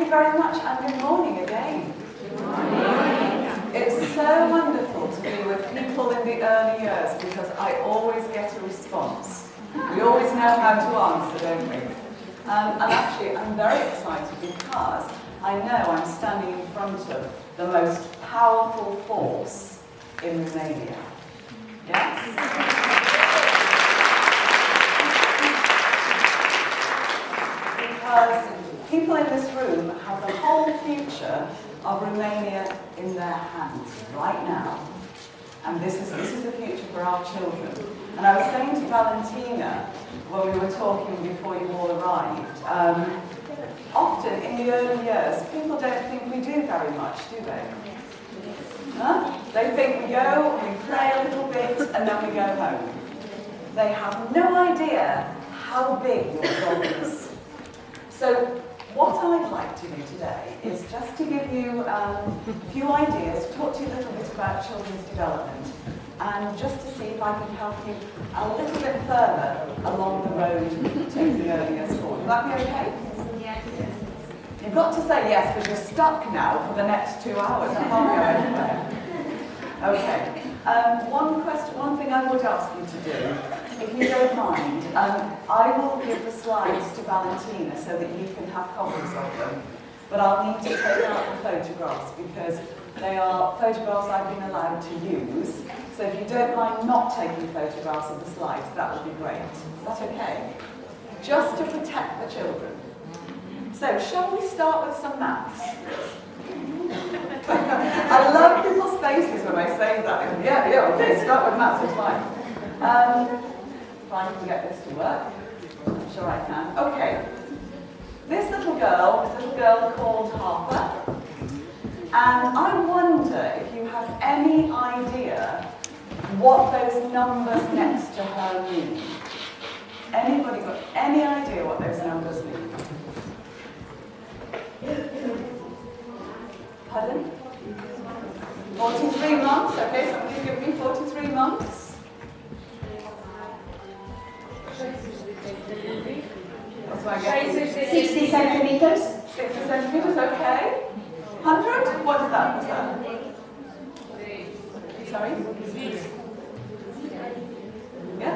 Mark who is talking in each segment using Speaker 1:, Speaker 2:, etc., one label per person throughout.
Speaker 1: you very much, and good morning again. Good morning. It's so wonderful to be with people in the early years because I always get a response. We always know how to answer, don't we? And actually, I'm very excited because I know I'm standing in front of the most powerful force in Romania. Yes? Because people in this room have the whole future of Romania in their hands right now. And this is the future for our children. And I was saying to Valentina when we were talking before you all arrived, often in the early years, people don't think we do very much, do they? Huh? They think we go, we pray a little bit, and then we go home. They have no idea how big your job is. So what I'd like to do today is just to give you a few ideas, to talk to you a little bit about children's development, and just to see if I can help you a little bit further along the road to take the early years forward. Will that be okay?
Speaker 2: Yes.
Speaker 1: You've got to say yes, because you're stuck now for the next 2 hours. I can't go anywhere. Okay. One thing I would ask you to do, if you don't mind, I will give the slides to Valentina so that you can have copies of them. But I'll need to take out the photographs because they are photographs I've been allowed to use. So if you don't mind not taking photographs of the slides, that would be great. Is that okay? Just to protect the children. So shall we start with some maths? I love people's faces when I say that. Yeah, okay, start with maths, it's fine. If I can get this to work. I'm sure I can. Okay. This little girl called Harper. And I wonder if you have any idea what those numbers next to her mean. Anybody got any idea what those numbers mean? Pardon? 43 months? Okay, somebody give me 43 months. What's my guess?
Speaker 2: 60 centimeters.
Speaker 1: 60 centimeters, okay. 100? What is that? What's that? Sorry? Yeah?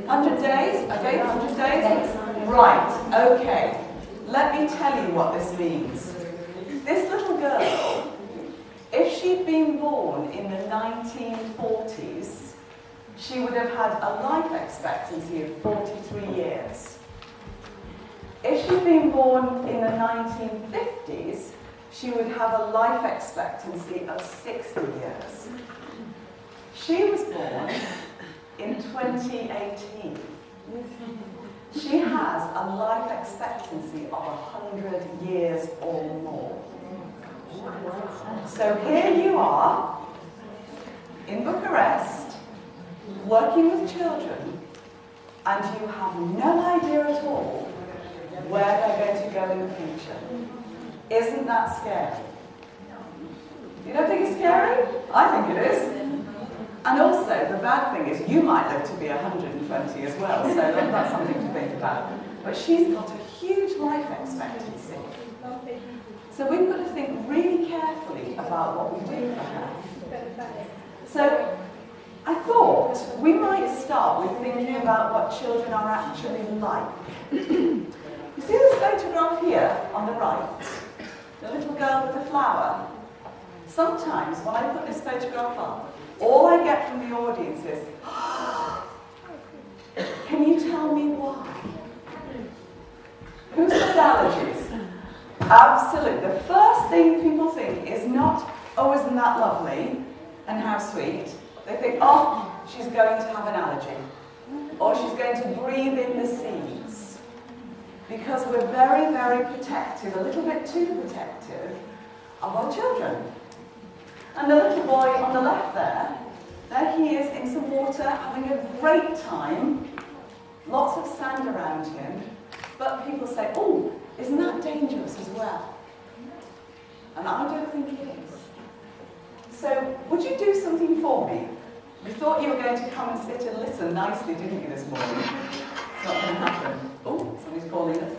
Speaker 1: 100 days? Okay, 100 days? Right, okay. Let me tell you what this means. This little girl, if she'd been born in the 1940s, she would have had a life expectancy of 43 years. If she'd been born in the 1950s, she would have a life expectancy of 60 years. She was born in 2018. She has a life expectancy of 100 years or more. So here you are, in Bucharest, working with children, and you have no idea at all where they're going to go in the future. Isn't that scary? You don't think it's scary? I think it is. And also, the bad thing is you might live to be 120 as well, so that's something to think about. But she's got a huge life expectancy. So we've got to think really carefully about what we do for her. So I thought we might start with thinking about what children are actually like. You see this photograph here on the right? The little girl with the flower? Sometimes when I put this photograph up, all I get from the audience is, can you tell me why? Who's got allergies? Absolutely. The first thing people think is not, oh, isn't that lovely and how sweet. They think, oh, she's going to have an allergy. Or she's going to breathe in the seeds. Because we're very, very protective, a little bit too protective, of our children. And the little boy on the left there he is in some water, having a great time, lots of sand around him, but people say, oh, isn't that dangerous as well? And I don't think it is. So, would you do something for me? You thought you were going to come and sit and listen nicely, didn't you, this morning? It's not going to happen. Oh, somebody's calling us.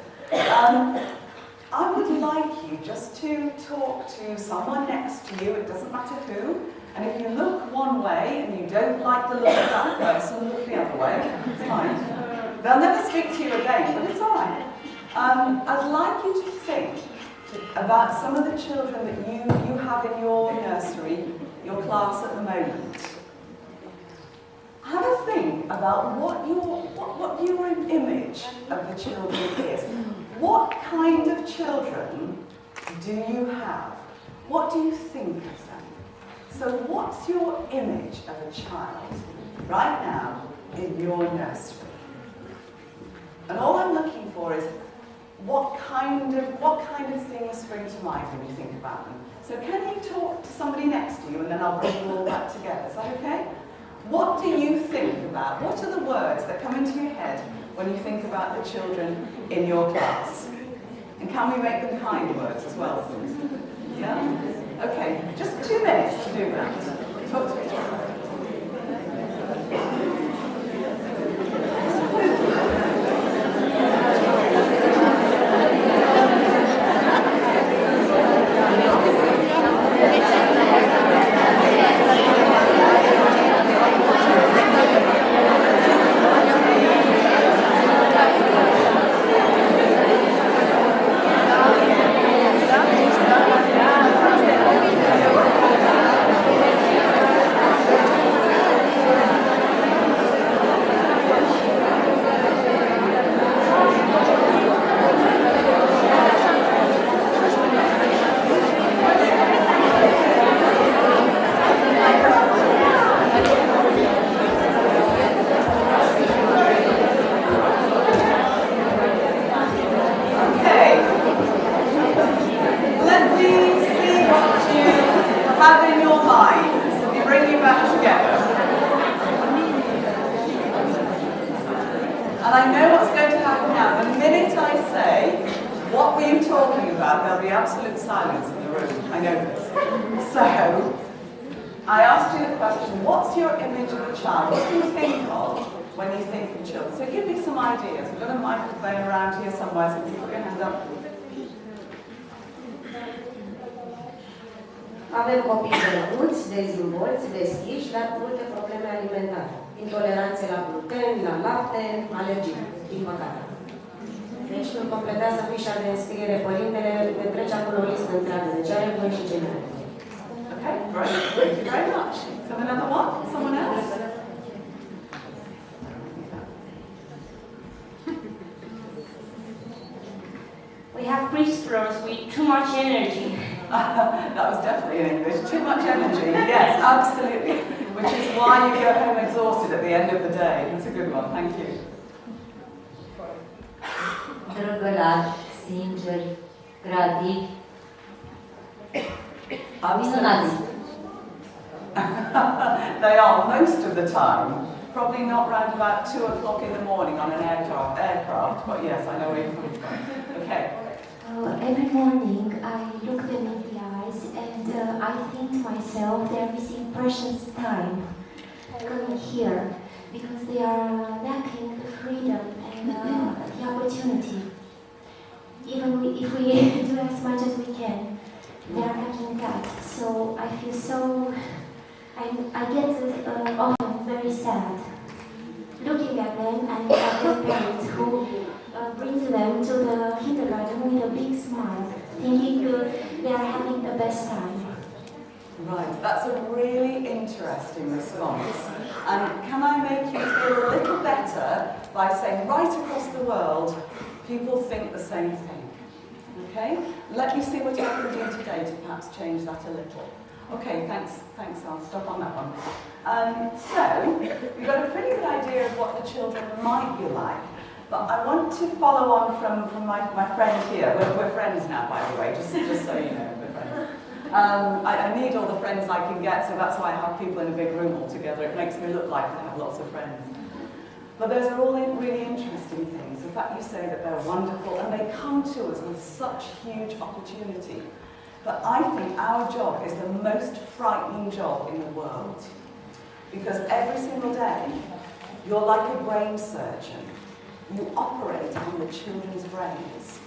Speaker 1: I would like you just to talk to someone next to you, it doesn't matter who, and if you look one way and you don't like the look of that person, look the other way, it's fine. They'll never speak to you again, but it's alright. I'd like you to think about some of the children that you have in your nursery, your class at the moment. Have a think about what your image of the children is. What kind of children do you have? What do you think of them? So what's your image of a child right now in your nursery? And all I'm looking for is what kind of things spring to mind when you think about them. So can you talk to somebody next to you and then I'll bring you all back together. Is that okay? What do you think about? What are the words that come into your head when you think about the children in your class? And can we make them kind words as well, please? Yeah? Okay, just 2 minutes to do that. Talk to each other.
Speaker 2: Avem copii drăguți, dezvolți, deschiși, dar cu multe probleme alimentare. Intoleranțe la gluten, la lapte, alergii, din păcate. Deci când completează fișa de înscriere, părintele le trece acolo o listă întreagă de ce are nevoie și ce nu are nevoie.
Speaker 1: Okay, great. Thank you very much. So another one? Someone else?
Speaker 3: We have preschoolers with too much energy.
Speaker 1: That was definitely in English. Too much energy. Yes, absolutely. Which is why you go home exhausted at the end of the day. That's a good one. Thank you.
Speaker 4: Drăgălași, sinceri, creativi.
Speaker 1: Absolutely. They are most of the time. Probably not round about 2 o'clock in the morning on an aircraft, but yes, I know where you're coming from. Okay.
Speaker 5: Every morning I look them in the eyes and I think to myself they're missing precious time coming here because they are lacking the freedom and the opportunity. Even if we do as much as we can, they are lacking that. So I feel so, I get often very sad looking at them and at their parents who bring them to the kindergarten with a big smile, thinking they are having the best time.
Speaker 1: Right, that's a really interesting response. And can I make you feel a little better by saying right across the world, people think the same thing. Okay? Let me see what I can do today to perhaps change that a little. Okay, thanks, I'll stop on that one. So, you've got a pretty good idea of what the children might be like. But I want to follow on from my friend here. We're friends now, by the way, just so you know, we're friends. I need all the friends I can get, so that's why I have people in a big room all together. It makes me look like I have lots of friends. But those are all really interesting things. The fact you say that they're wonderful, and they come to us with such huge opportunity. But I think our job is the most frightening job in the world. Because every single day, you're like a brain surgeon. You operate on the children's brains.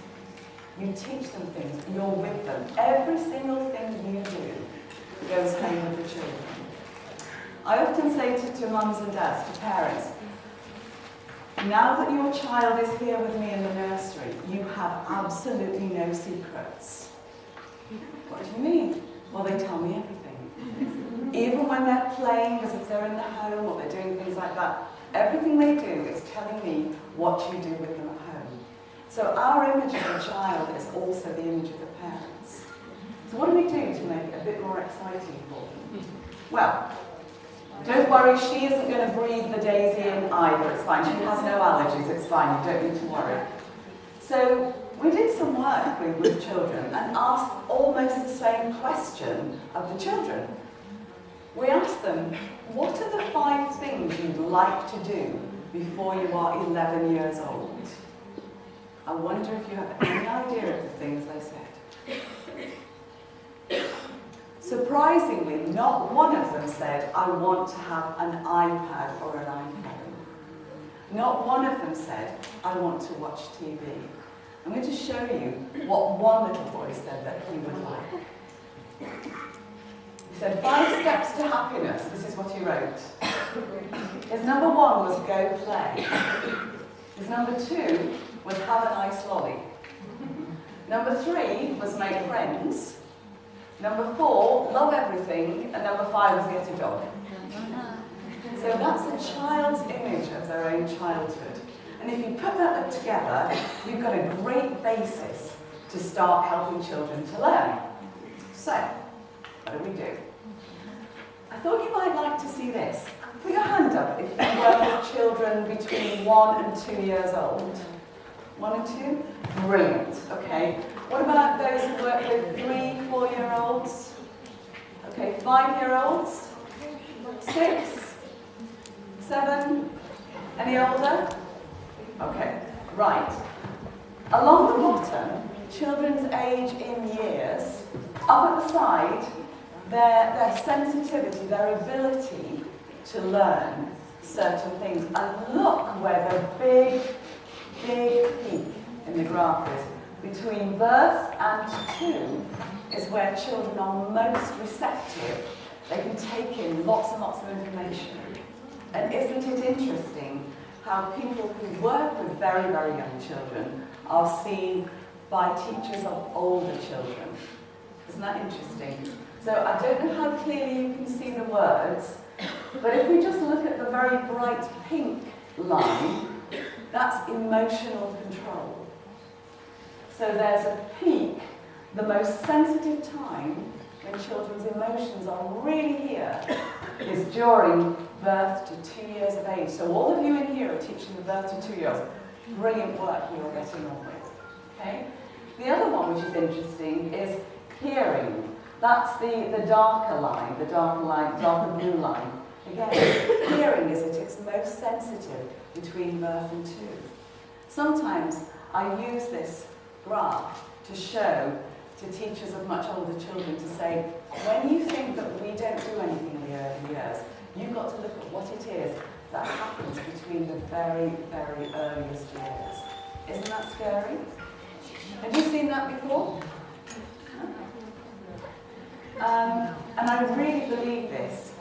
Speaker 1: You teach them things. You're with them. Every single thing you do goes home with the children. I often say to mums and dads, to parents, now that your child is here with me in the nursery, you have absolutely no secrets. What do you mean? Well, they tell me everything. Even when they're playing, as if they're in the home or they're doing things like that, everything they do is telling me what you do with them at home. So our image of the child is also the image of the parents. So what do we do to make it a bit more exciting for them? Well, don't worry, she isn't going to breathe the daisy in either, it's fine. She has no allergies, it's fine, you don't need to worry. So we did some work with children and asked almost the same question of the children. We asked them, what are the 5 things you'd like to do before you are 11 years old? I wonder if you have any idea of the things they said. Surprisingly, not one of them said, I want to have an iPad or an iPhone. Not one of them said, I want to watch TV. I'm going to show you what one little boy said that he would like. He said, 5 steps to happiness. This is what he wrote. His number 1 was go play. His number 2 was have a nice lolly. Number 3 was make friends. Number 4, love everything, and number 5 was get a dog. So that's a child's image of their own childhood. And if you put that together, you've got a great basis to start helping children to learn. So, what do we do? I thought you might like to see this. Put your hand up if you work with children between 1 and 2 years old. 1 and 2? Brilliant, okay. What about those who work with 3, 4-year-olds? Okay, 5-year-olds? 6? 7? Any older? Okay, right. Along the bottom, children's age in years, up at the side, their sensitivity, their ability to learn certain things. And look where the big peak in the graph is. Between birth and 2 is where children are most receptive. They can take in lots and lots of information. And isn't it interesting how people who work with very, very young children are seen by teachers of older children? Isn't that interesting? So I don't know how clearly you can see the words, but if we just look at the very bright pink line, that's emotional control. So there's a peak, the most sensitive time when children's emotions are really here is during birth to 2 years of age. So all of you in here are teaching the birth to 2 years. Brilliant work you're getting on with. Okay? The other one which is interesting is hearing. That's the darker line, darker blue line. Again, hearing is at its most sensitive between birth and 2. Sometimes I use this graph to show to teachers of much older children to say, when you think that we don't do anything in the early years, you've got to look at what it is that happens between the very, very earliest years. Isn't that scary? Have you seen that before? And I really believe this.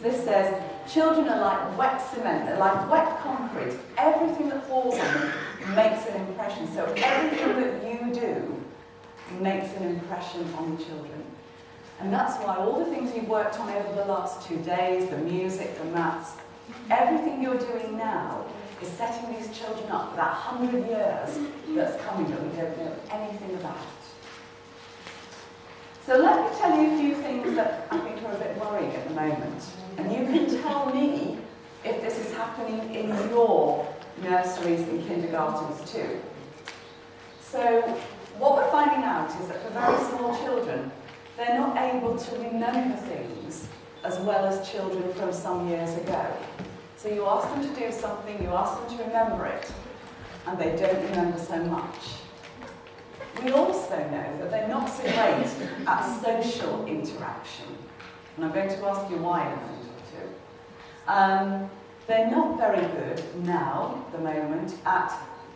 Speaker 1: This says, children are like wet cement, they're like wet concrete. Everything that falls on them makes an impression. So everything that you do makes an impression on the children. And that's why all the things you've worked on over the last 2 days, the music, the maths, everything you're doing now is setting these children up for that 100 years that's coming that we don't know anything about. So let me tell you a few things that I think are a bit worrying at the moment. And you can tell me if this is happening in your nurseries and kindergartens too. So what we're finding out is that for very small children, they're not able to remember things as well as children from some years ago. So you ask them to do something, you ask them to remember it, and they don't remember so much. We also know that they're not so great at social interaction. And I'm going to ask you why in a minute or two. They're not very good now, at the moment, at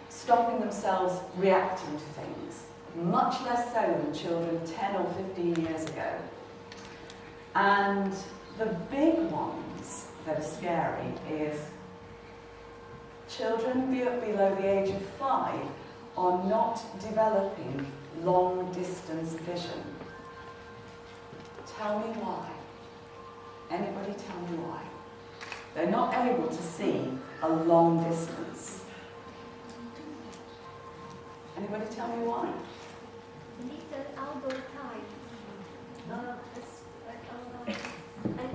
Speaker 1: stopping themselves reacting to things, much less so than children 10 or 15 years ago. And the big ones that are scary is children below the age of 5 are not developing long-distance vision. Tell me why. Anybody tell me why? They're not able to see a long distance. Anybody tell me why?
Speaker 6: Little outdoor time.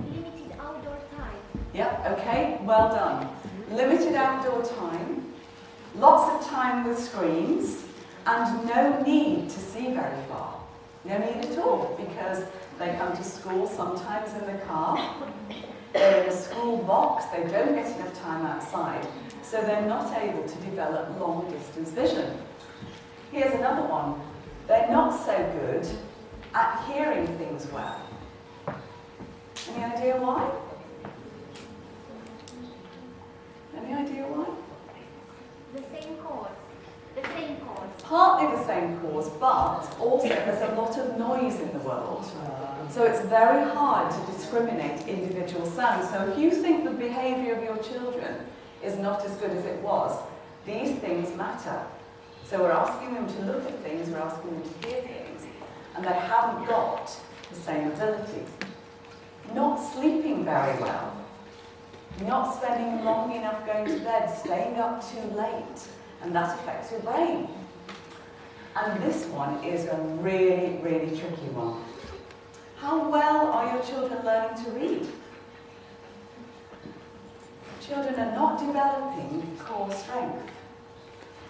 Speaker 6: Limited outdoor time.
Speaker 1: Yep, okay, well done. Limited outdoor time, lots of time with screens, and no need to see very far. No need at all, because they come to school sometimes in the car, they're in a school box, they don't get enough time outside, so they're not able to develop long distance vision. Here's another one. They're not so good at hearing things well. Any idea why? Any idea why?
Speaker 6: The same cause. The same cause.
Speaker 1: Partly the same cause, but also there's a lot of noise in the world. So it's very hard to discriminate individual sounds. So if you think the behaviour of your children is not as good as it was, these things matter. So we're asking them to look at things, we're asking them to hear things, and they haven't got the same ability. Not sleeping very well, not spending long enough going to bed, staying up too late, and that affects your brain. And this one is a really, really tricky one. How well are your children learning to read? Children are not developing core strength.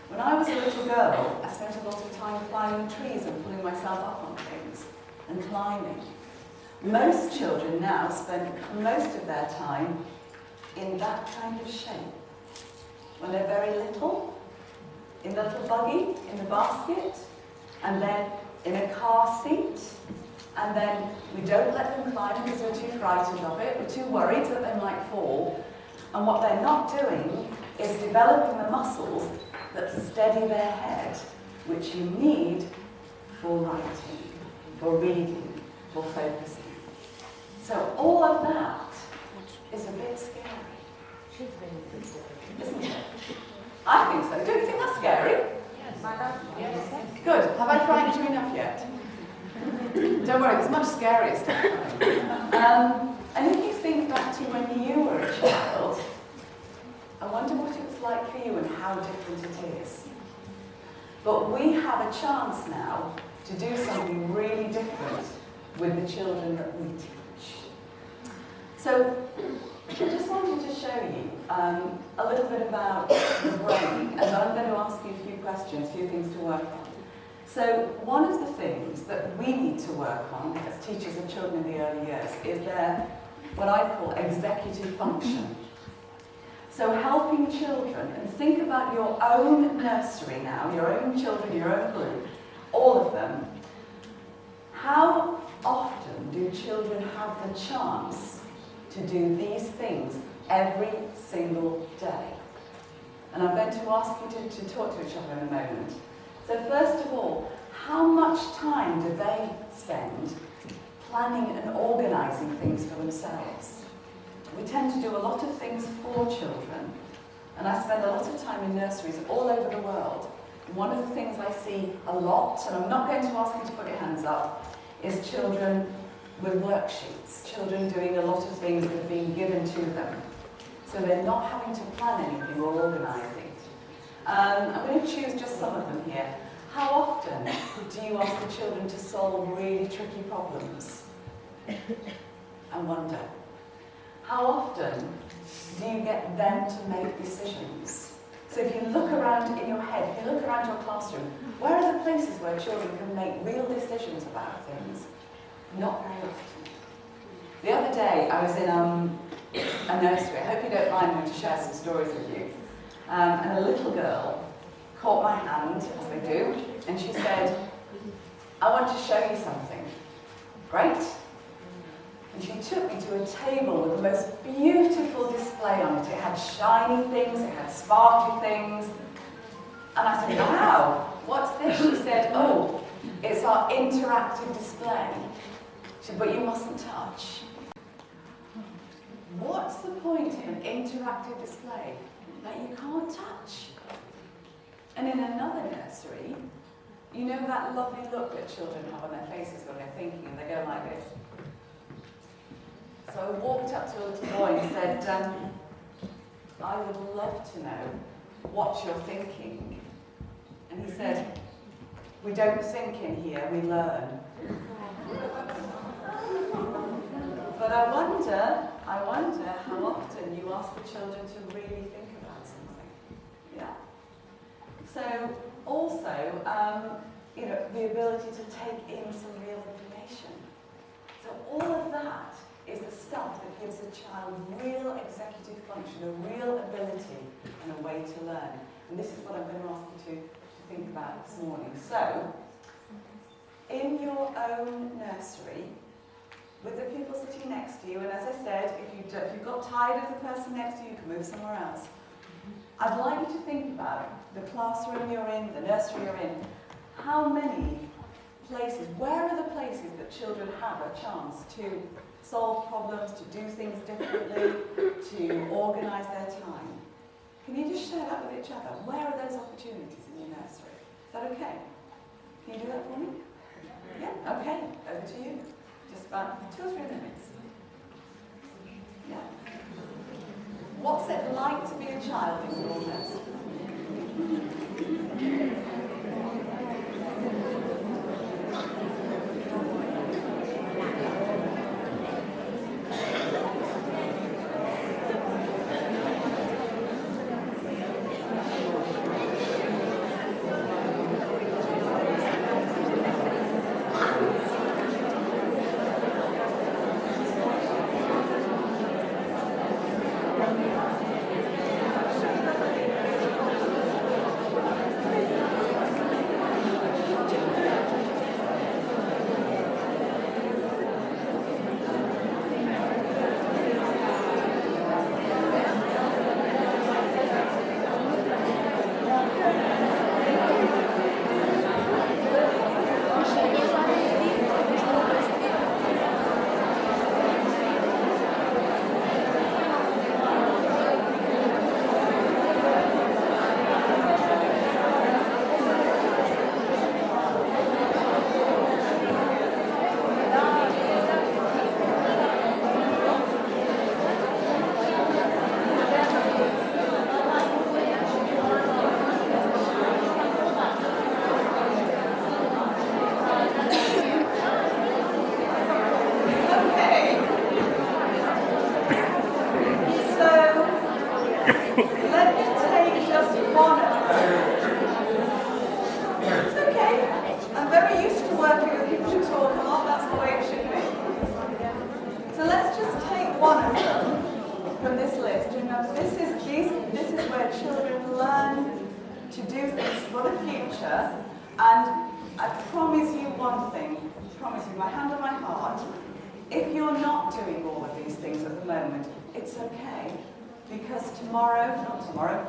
Speaker 1: When I was a little girl, I spent a lot of time climbing trees and pulling myself up on things and climbing. Most children now spend most of their time in that kind of shape. When they're very little, in the little buggy, in the basket, and then in a car seat, and then we don't let them climb because we're too frightened of it, we're too worried that they might fall. And what they're not doing is developing the muscles that steady their head, which you need for writing, for reading, for focusing. So all of that is a bit scary, isn't it? I think so. Don't you think that's scary? Yes. Good. Have I frightened you enough yet? Don't worry, there's much scarier stuff coming. And if you think back to when you were a child, I wonder what it was like for you and how different it is. But we have a chance now to do something really different with the children that we teach. So I just wanted to show you a little bit about the brain, and I'm going to ask you a few questions, a few things to work on. So one of the things that we need to work on as teachers of children in the early years is their, what I call executive function. So helping children, and think about your own nursery now, your own children, your own group, all of them. How often do children have the chance to do these things every single day? And I'm going to ask you to talk to each other in a moment. So first of all, how much time do they spend planning and organising things for themselves? We tend to do a lot of things for children, and I spend a lot of time in nurseries all over the world. And one of the things I see a lot, and I'm not going to ask you to put your hands up, is children with worksheets, children doing a lot of things that are being given to them. So they're not having to plan anything or organise it. I'm going to choose just some of them here. How often do you ask the children to solve really tricky problems? I wonder. How often do you get them to make decisions? So if you look around in your head, if you look around your classroom, where are the places where children can make real decisions about things? Not very often. The other day I was in a nursery. I hope you don't mind me to share some stories with you. And a little girl caught my hand, as they do, and she said, I want to show you something. Great. And she took me to a table with the most beautiful display display on it. It had shiny things, it had sparkly things. And I said, wow, what's this? She said, oh, it's our interactive display. She said, but you mustn't touch. What's the point in an interactive display that you can't touch? And in another nursery, you know that lovely look that children have on their faces when they're thinking, and they go like this. So I walked up to a little boy and said, I would love to know what you're thinking. And he said, we don't think in here, we learn. But I wonder how often you ask the children to really think about something. Yeah. So also, you know, the ability to take in some real information. So all of that is the stuff that gives a child real executive function, a real ability and a way to learn. And this is what I'm going to ask you to think about this morning. So, in your own nursery, with the people sitting next to you, and as I said, if you've got tired of the person next to you, you can move somewhere else. I'd like you to think about the classroom you're in, the nursery you're in. How many places, where are the places that children have a chance to solve problems, to do things differently, to organise their time? Can you just share that with each other? Where are those opportunities in your nursery? Is that okay? Can you do that for me? Yeah? Okay. Over to you. Just about 2 or 3 minutes. Yeah. What's it like to be a child in your nursery?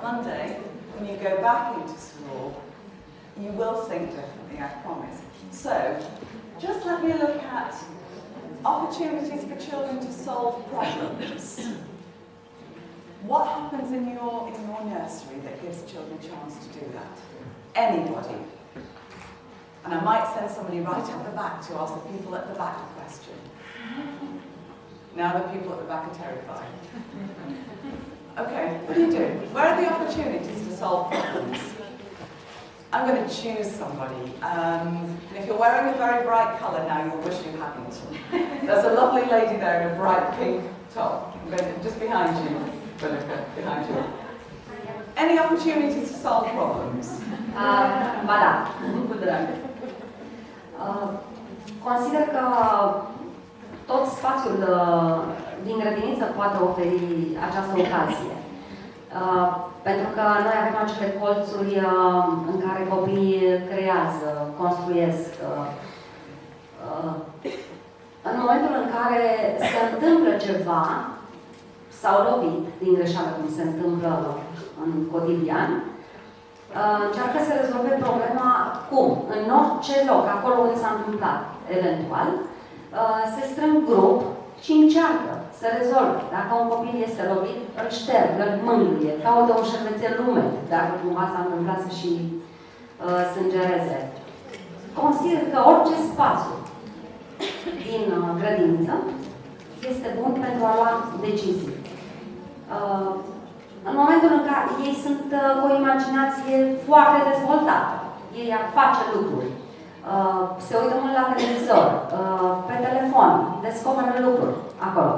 Speaker 1: Monday, when you go back into school, you will think differently, I promise. So, just let me look at opportunities for children to solve problems. What happens in your nursery that gives children a chance to do that? Anybody. And I might send somebody right up the back to ask the people at the back a question. Now the people at the back are terrified. Okay, what do you do? Where are the opportunities to solve problems? I'm going to choose somebody. And if you're wearing a very bright colour now, you'll wish you hadn't. There's a lovely lady there in a bright pink top. I'm going to, just behind you, behind you. Any opportunities to solve problems?
Speaker 4: Ba da, cu drag. Consider că tot spațiul din grădiniță poate oferi această ocazie. Pentru că noi avem acele colțuri în care copiii creează, construiesc. În momentul în care se întâmplă ceva, s-au lovit din greșeală, cum se întâmplă în cotidian, încearcă să rezolve problema cum? În orice loc, acolo unde s-a întâmplat, eventual, se strâng grup și încearcă să rezolve. Dacă un copil este lovit, îl șterg, îl mângâie, caută un șervețel umed, dacă cumva s-a întâmplat să și sângereze. Consider că orice spațiu din grădiniță este bun pentru a lua decizii. În momentul în care ei sunt cu o imaginație foarte dezvoltată, ei ar face lucruri, se uită mult la televizor, pe telefon, descoperă lucruri acolo.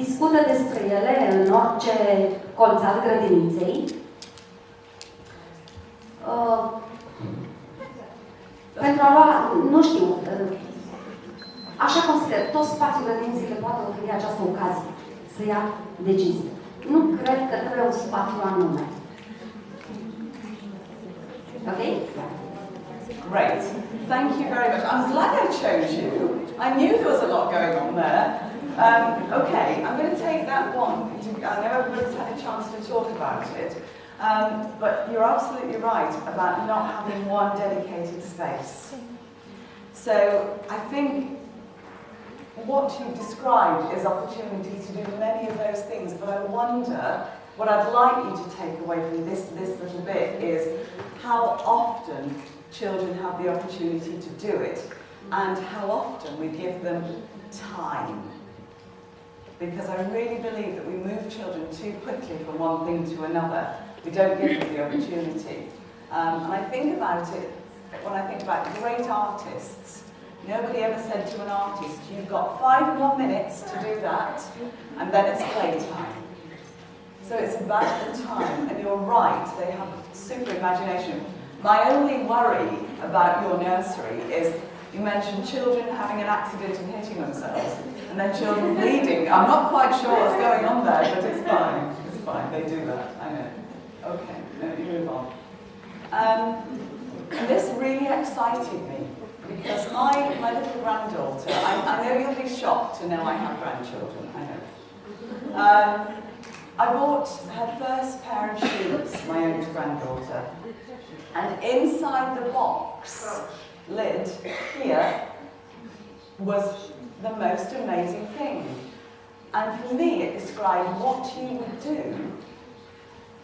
Speaker 4: Discută despre ele în orice colț al grădiniței. Pentru a lua, nu știu, așa consider, tot spațiul grădiniței le poate oferi această ocazie să ia decizii. Nu cred că trebuie un spațiu anume. Ok?
Speaker 1: Great. Thank you very much. I'm glad I chose you. I knew there was a lot going on there. Okay, I'm going to take that one. I know everybody's had a chance to talk about it. But you're absolutely right about not having one dedicated space. So I think what you've described is opportunities to do many of those things, but I wonder, what I'd like you to take away from this little bit is how often children have the opportunity to do it, and how often we give them time. Because I really believe that we move children too quickly from one thing to another. We don't give them the opportunity. And I think about it, when I think about great artists, nobody ever said to an artist, you've got 5 more minutes to do that, and then it's playtime. So it's about the time, and you're right, they have super imagination. My only worry about your nursery is you mentioned children having an accident and hitting themselves, and then children bleeding. I'm not quite sure what's going on there, but it's fine. It's fine, they do that, I know. Okay, no, you move on. And this really excited me, because my little granddaughter, I know you'll be shocked to know I have grandchildren, I know. I bought her first pair of shoes, my own granddaughter, and inside the box lid here was the most amazing thing. And for me, it described what you would do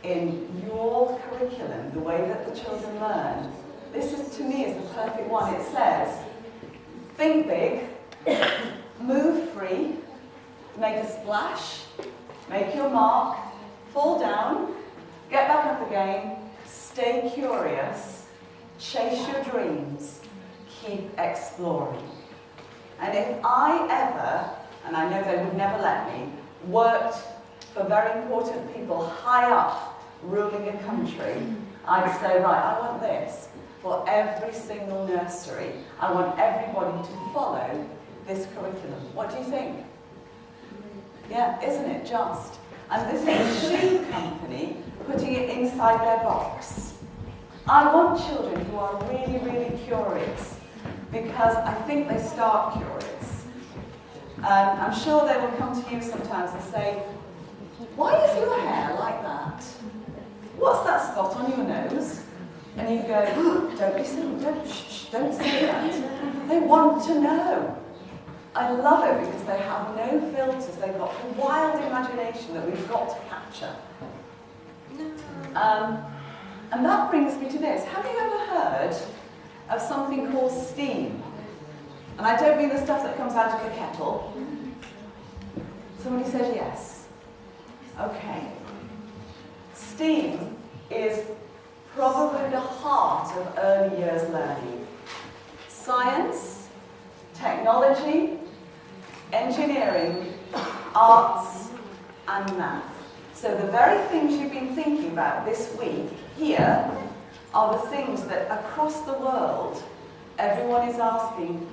Speaker 1: in your curriculum, the way that the children learn. This is, to me, is the perfect one. It says, think big, move free, make a splash, make your mark, fall down, get back up again, stay curious, chase your dreams, keep exploring. And if I ever, and I know they would never let me, worked for very important people high up ruling a country, I'd say, right, I want this for every single nursery. I want everybody to follow this curriculum. What do you think? Yeah, isn't it just? And this is a shoe company putting it inside their box. I want children who are really, really curious, because I think they start curious. I'm sure they will come to you sometimes and say, why is your hair like that? What's that spot on your nose? And you go, don't be silly, don't say that. They want to know. I love it because they have no filters. They've got a wild imagination that we've got to capture. And that brings me to this. Have you ever heard of something called steam? And I don't mean the stuff that comes out of the kettle. Somebody says yes. Okay. STEAM is probably the heart of early years learning. Science, technology, engineering, arts, and math. So the very things you've been thinking about this week here are the things that across the world everyone is asking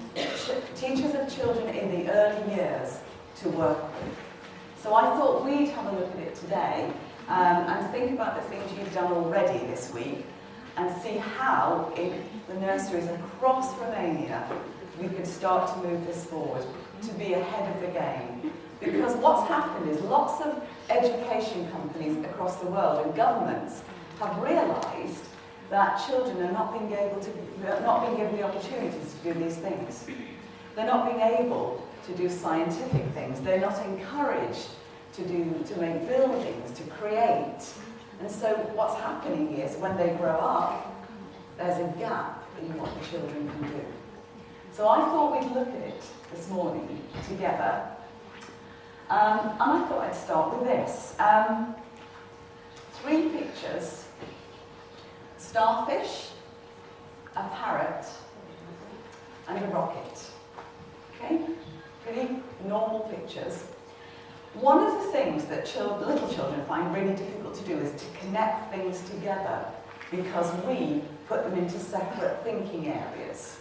Speaker 1: teachers of children in the early years to work with. So I thought we'd have a look at it today and think about the things you've done already this week and see how in the nurseries across Romania we could start to move this forward, to be ahead of the game. Because what's happened is lots of education companies across the world and governments have realised that children are not being given the opportunities to do these things. They're not being able to do scientific things. They're not encouraged to make buildings, to create. And so what's happening is when they grow up, there's a gap in what the children can do. So I thought we'd look at it this morning together. And I thought I'd start with this. 3 pictures. Starfish, a parrot, and a rocket. Okay? Pretty normal pictures. One of the things that little children find really difficult to do is to connect things together because we put them into separate thinking areas.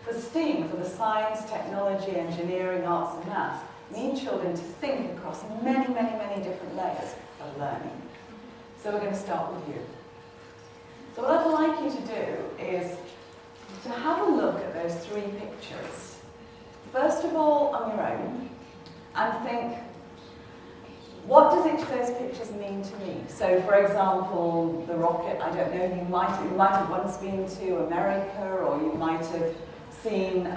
Speaker 1: For STEAM, for the science, technology, engineering, arts and maths, need children to think across many, many, many different layers of learning. So we're going to start with you. So what I'd like you to do is to have a look at those 3 pictures. First of all, on your own, and think, what does each of those pictures mean to me? So, for example, the rocket, I don't know, you might have once been to America, or you might have seen,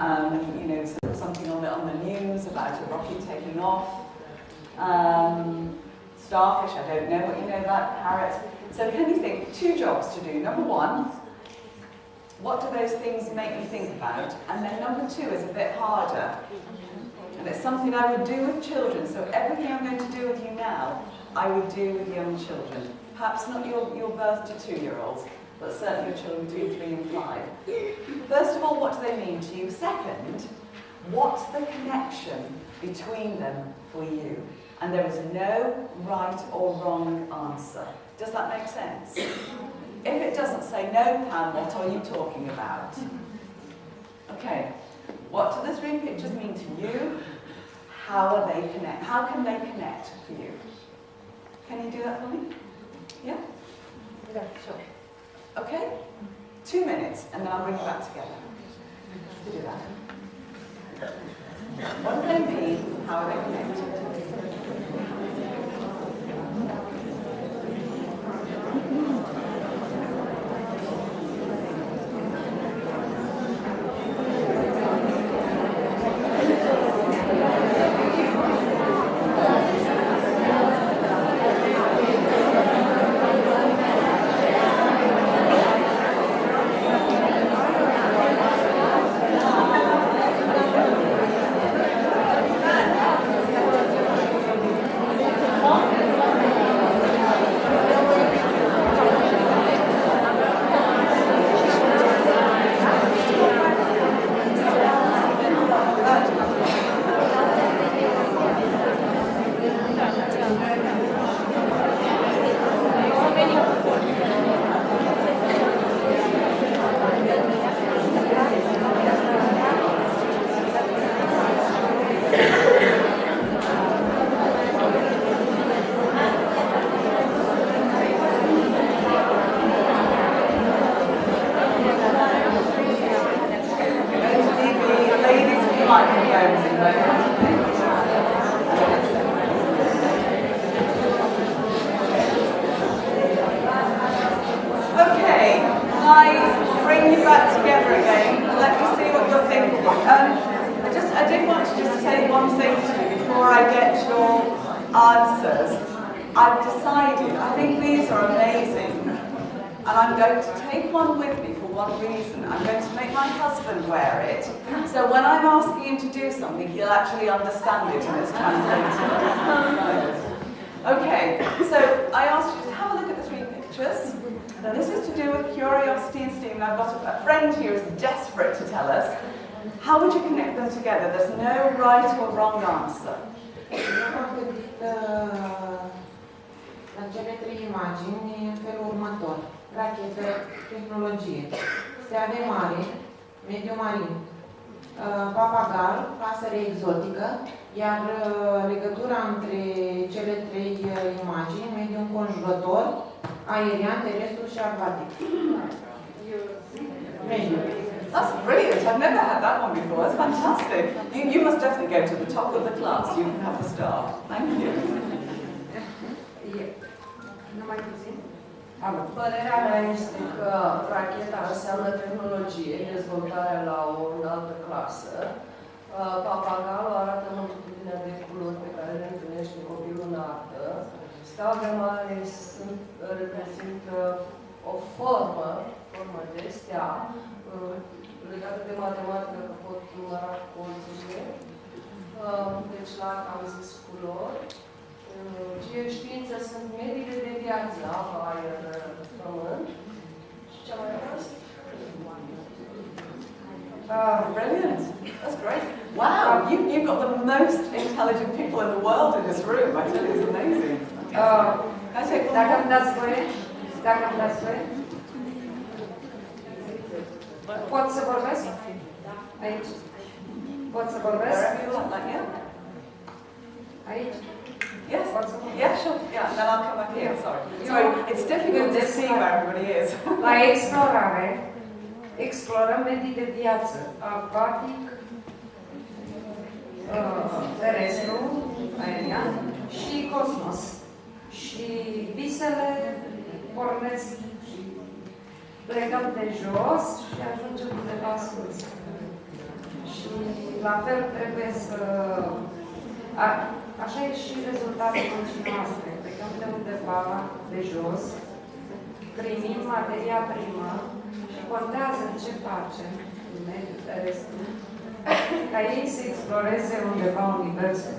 Speaker 1: something on the news about a rocket taking off. Starfish, I don't know what you know about parrots. So can you think 2 jobs to do? Number 1, what do those things make me think about? And then number 2 is a bit harder. And it's something I would do with children. So everything I'm going to do with you now, I would do with young children. Perhaps not your birth to 2-year-olds, but certainly your children 2, 3 and 5. First of all, what do they mean to you? Second, what's the connection between them for you? And there is no right or wrong answer. Does that make sense? If it doesn't, say, no, Pam, what are you talking about? Okay, what do the 3 pictures mean to you? How can they connect for you? Can you do that for me? Yeah? Yeah, sure. Okay? 2 minutes, and then I'll bring you back together to do that. What do they mean? How are they connected? You'll actually understand it and it's translated. Okay, so I asked you to have a look at the 3 pictures. Now this is to do with curiosity and STEAM. I've got a friend here who's desperate to tell us. How would you connect them together? There's no right or wrong answer.
Speaker 7: Am gândit la cele 3 imagini în felul următor. Rachetă, tehnologie, steane mare, mediu marin, papagal, pasăre exotică, iar legătura între cele 3 imagini, mediu înconjurător, aerian, terestru și acvatic. Mediu.
Speaker 1: That's brilliant. I've never had that one before. That's fantastic. You must definitely go to the top of the class. You can have the star. Thank you.
Speaker 8: Numai puțin? Părerea mea este că racheta înseamnă tehnologie, dezvoltarea la o înaltă clasă. Papagalul arată multitudinea de culori pe care le întâlnește copilul în artă. Steaua de mare reprezintă o formă de stea, legată de matematică, că pot număra colțurile. Deci la am zis culori. Geoștiință sunt mediile de viață, apă, aer, pământ. Și ce mai rămas?
Speaker 1: Brilliant. That's great. Wow, you've got the most intelligent people in the world in this room. I tell you, it's amazing.
Speaker 8: Dacă îmi dați voie? Pot să vorbesc? Aici. Pot să vorbesc? Aici.
Speaker 1: Yes. Yeah, sure. Yeah, then I'll come back here. Sorry, it's difficult to see where everybody is.
Speaker 8: La explorare, explorăm medii de viață, acvatic, terestru, aerian și cosmos. Și visele pornesc, plecăm de jos și ajungem undeva sus. Și la fel trebuie să... Așa e și rezultatul muncii noastre. Plecăm de undeva de jos, primim materia primă și contează ce facem în mediul terestru, ca ei să exploreze undeva universul.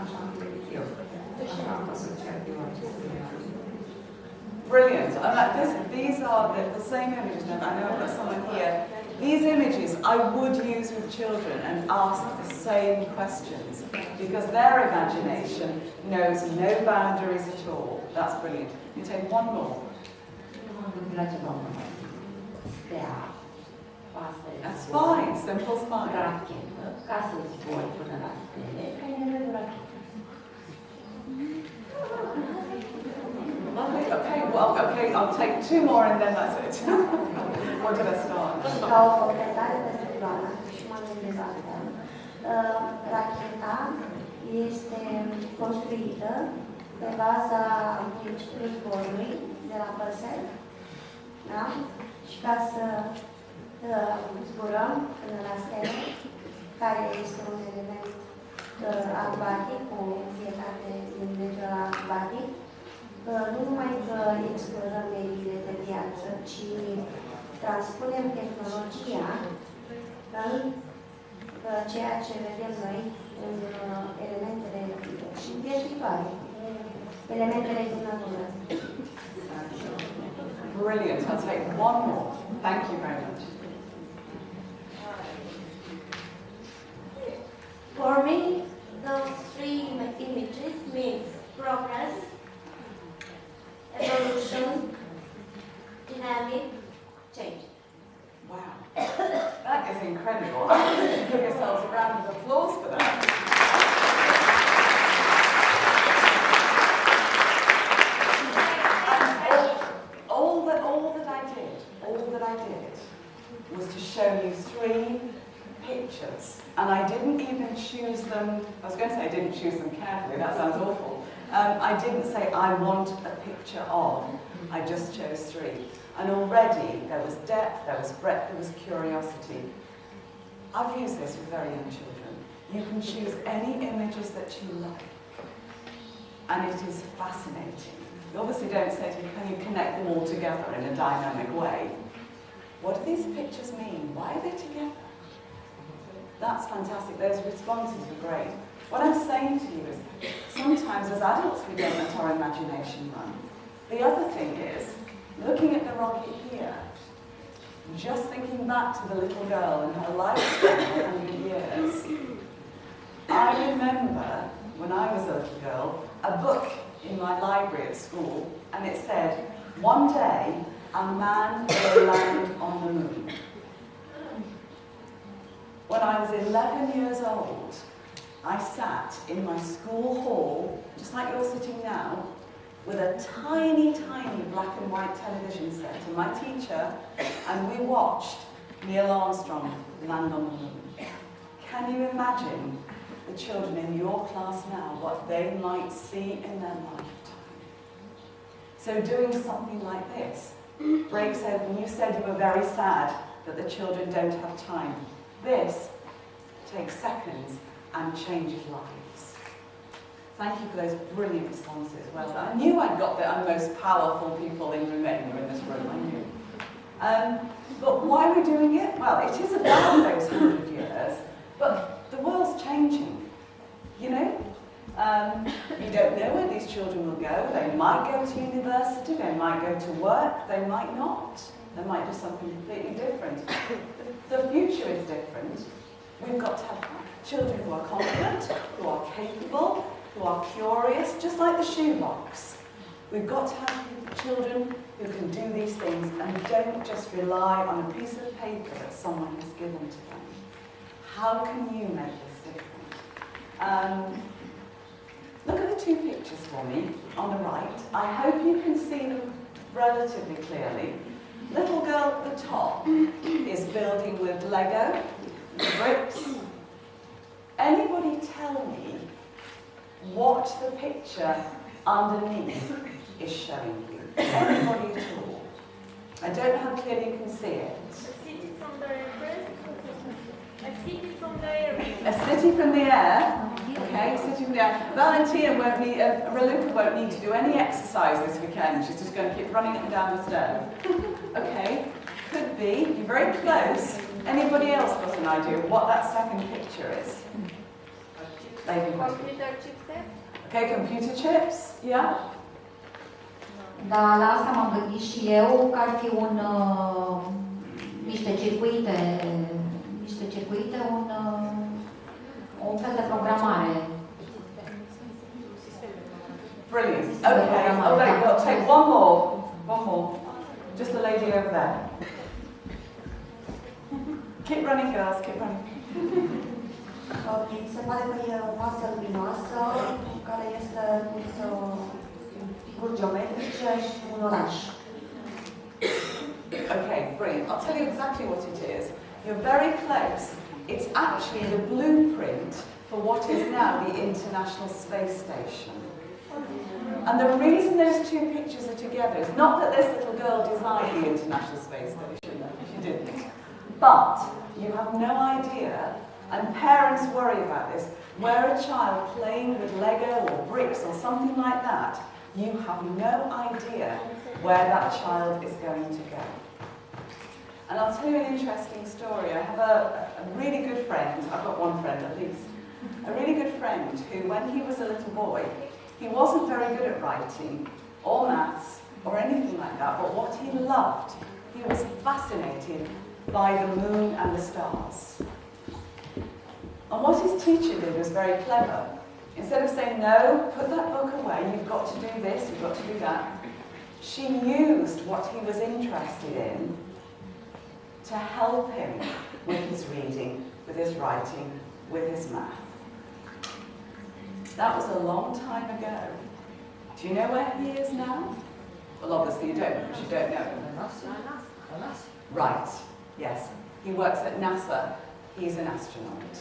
Speaker 8: Așa am gândit eu. Așa am asociat eu aceste images.
Speaker 1: Brilliant. These are the same images. I know I've got someone here. These images I would use with children and ask the same questions because their imagination knows no boundaries at all. That's brilliant. You take one more. That's fine. Simple's fine. Lovely. Okay, well, okay, I'll take two more and then that's it. Where did I start?
Speaker 9: Ca o completare pentru Ioana și m-am gândit asta. Racheta este construită pe baza principiului zborului de la păsări, da? Și ca să zburăm până la stele, care este un element acvatic, cu fiecare din mediul acvatic, nu numai că explorăm mediile de viață, ci transpunem tehnologia în ceea ce vedem noi în elementele și viitoare, elementele din natură.
Speaker 1: Brilliant. I'll take one more. Thank you very much.
Speaker 6: For me, those three images mean progress, evolution, dynamic, change.
Speaker 1: Wow. That is incredible. I think you should give yourselves a round of applause for that. All that I did was to show you three pictures. And I didn't even choose them, I was going to say I didn't choose them carefully, that sounds awful. I didn't say I want a picture of, I just chose three. And already there was depth, there was breadth, there was curiosity. I've used this with very young children. You can choose any images that you like. And it is fascinating. You obviously don't say to me, can you connect them all together in a dynamic way? What do these pictures mean? Why are they together? That's fantastic. Those responses are great. What I'm saying to you is, sometimes as adults we don't let our imagination run. The other thing is, looking at the rocket here, just thinking back to the little girl and her lifespan for 100 years. I remember, when I was a little girl, a book in my library at school, and it said, one day a man will land on the moon. When I was 11 years old, I sat in my school hall, just like you're sitting now, with a tiny, tiny black and white television set and my teacher, and we watched Neil Armstrong land on the moon. Can you imagine the children in your class now, what they might see in their lifetime? So doing something like this breaks open. You said you were very sad that the children don't have time. This takes seconds and changes lives. Thank you for those brilliant responses. Well done. I knew I'd got the most powerful people in Romania in this room, I knew. But why are we doing it? Well, it is about those 100 years, but the world's changing, you know? You don't know where these children will go. They might go to university, they might go to work, they might not. They might do something completely different. The future is different. We've got to have children who are confident, who are capable, who are curious, just like the shoebox. We've got to have children who can do these things and don't just rely on a piece of paper that someone has given to them. How can you make this different? Look at the two pictures for me on the right. I hope you can see them relatively clearly. Little girl at the top is building with Lego, bricks. Anybody tell me what the picture underneath is showing you? Anybody at all? I don't know how clearly you can see it.
Speaker 6: A city from the air. A city from the air.
Speaker 1: A city from the air. Okay, city from the air. Valentina won't need, Raluca won't need to do any exercise this weekend. She's just going to keep running up and down the stairs. Okay, could be. You're very close. Anybody else got an idea of what that second picture is?
Speaker 6: Computer chipset.
Speaker 1: Okay, computer chips. Yeah.
Speaker 10: Da, la asta m-am gândit și eu, că ar fi niște circuite, un fel de programare.
Speaker 1: Brilliant. Okay, we'll take one more. Just the lady over there. Keep running, girls, keep running.
Speaker 9: Ok, se pare că e o masă luminoasă care este pusă figuri geometrice și un oraș.
Speaker 1: Okay, brilliant. I'll tell you exactly what it is. You're very close. It's actually the blueprint for what is now the International Space Station. And the reason those two pictures are together is not that this little girl designed the International Space Station, she didn't, but you have no idea, and parents worry about this, where a child playing with Lego or bricks or something like that, you have no idea where that child is going to go. And I'll tell you an interesting story. I have a really good friend, I've got one friend at least, a really good friend who, when he was a little boy, he wasn't very good at writing or maths or anything like that, but what he loved, he was fascinated by the moon and the stars. And what his teacher did was very clever. Instead of saying, no, put that book away, you've got to do this, you've got to do that, she used what he was interested in to help him with his reading, with his writing, with his math. That was a long time ago. Do you know where he is now? Well, obviously you don't, because you don't know. Right, yes. He works at NASA. He's an astronaut.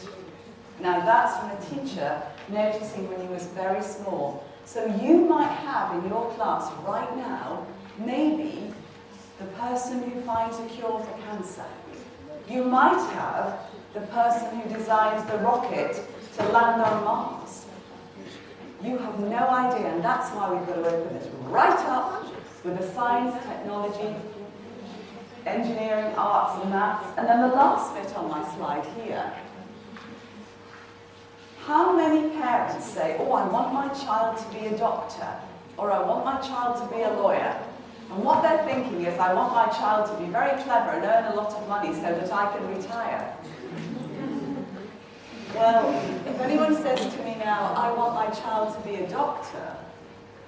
Speaker 1: Now that's from a teacher noticing when he was very small. So you might have in your class right now, maybe the person who finds a cure for cancer. You might have the person who designs the rocket to land on Mars. You have no idea, and that's why we've got to open this right up with the science, technology, engineering, arts and maths, and then the last bit on my slide here. How many parents say, oh, I want my child to be a doctor, or I want my child to be a lawyer? And what they're thinking is, I want my child to be very clever and earn a lot of money so that I can retire. Well, if anyone says to me now, I want my child to be a doctor,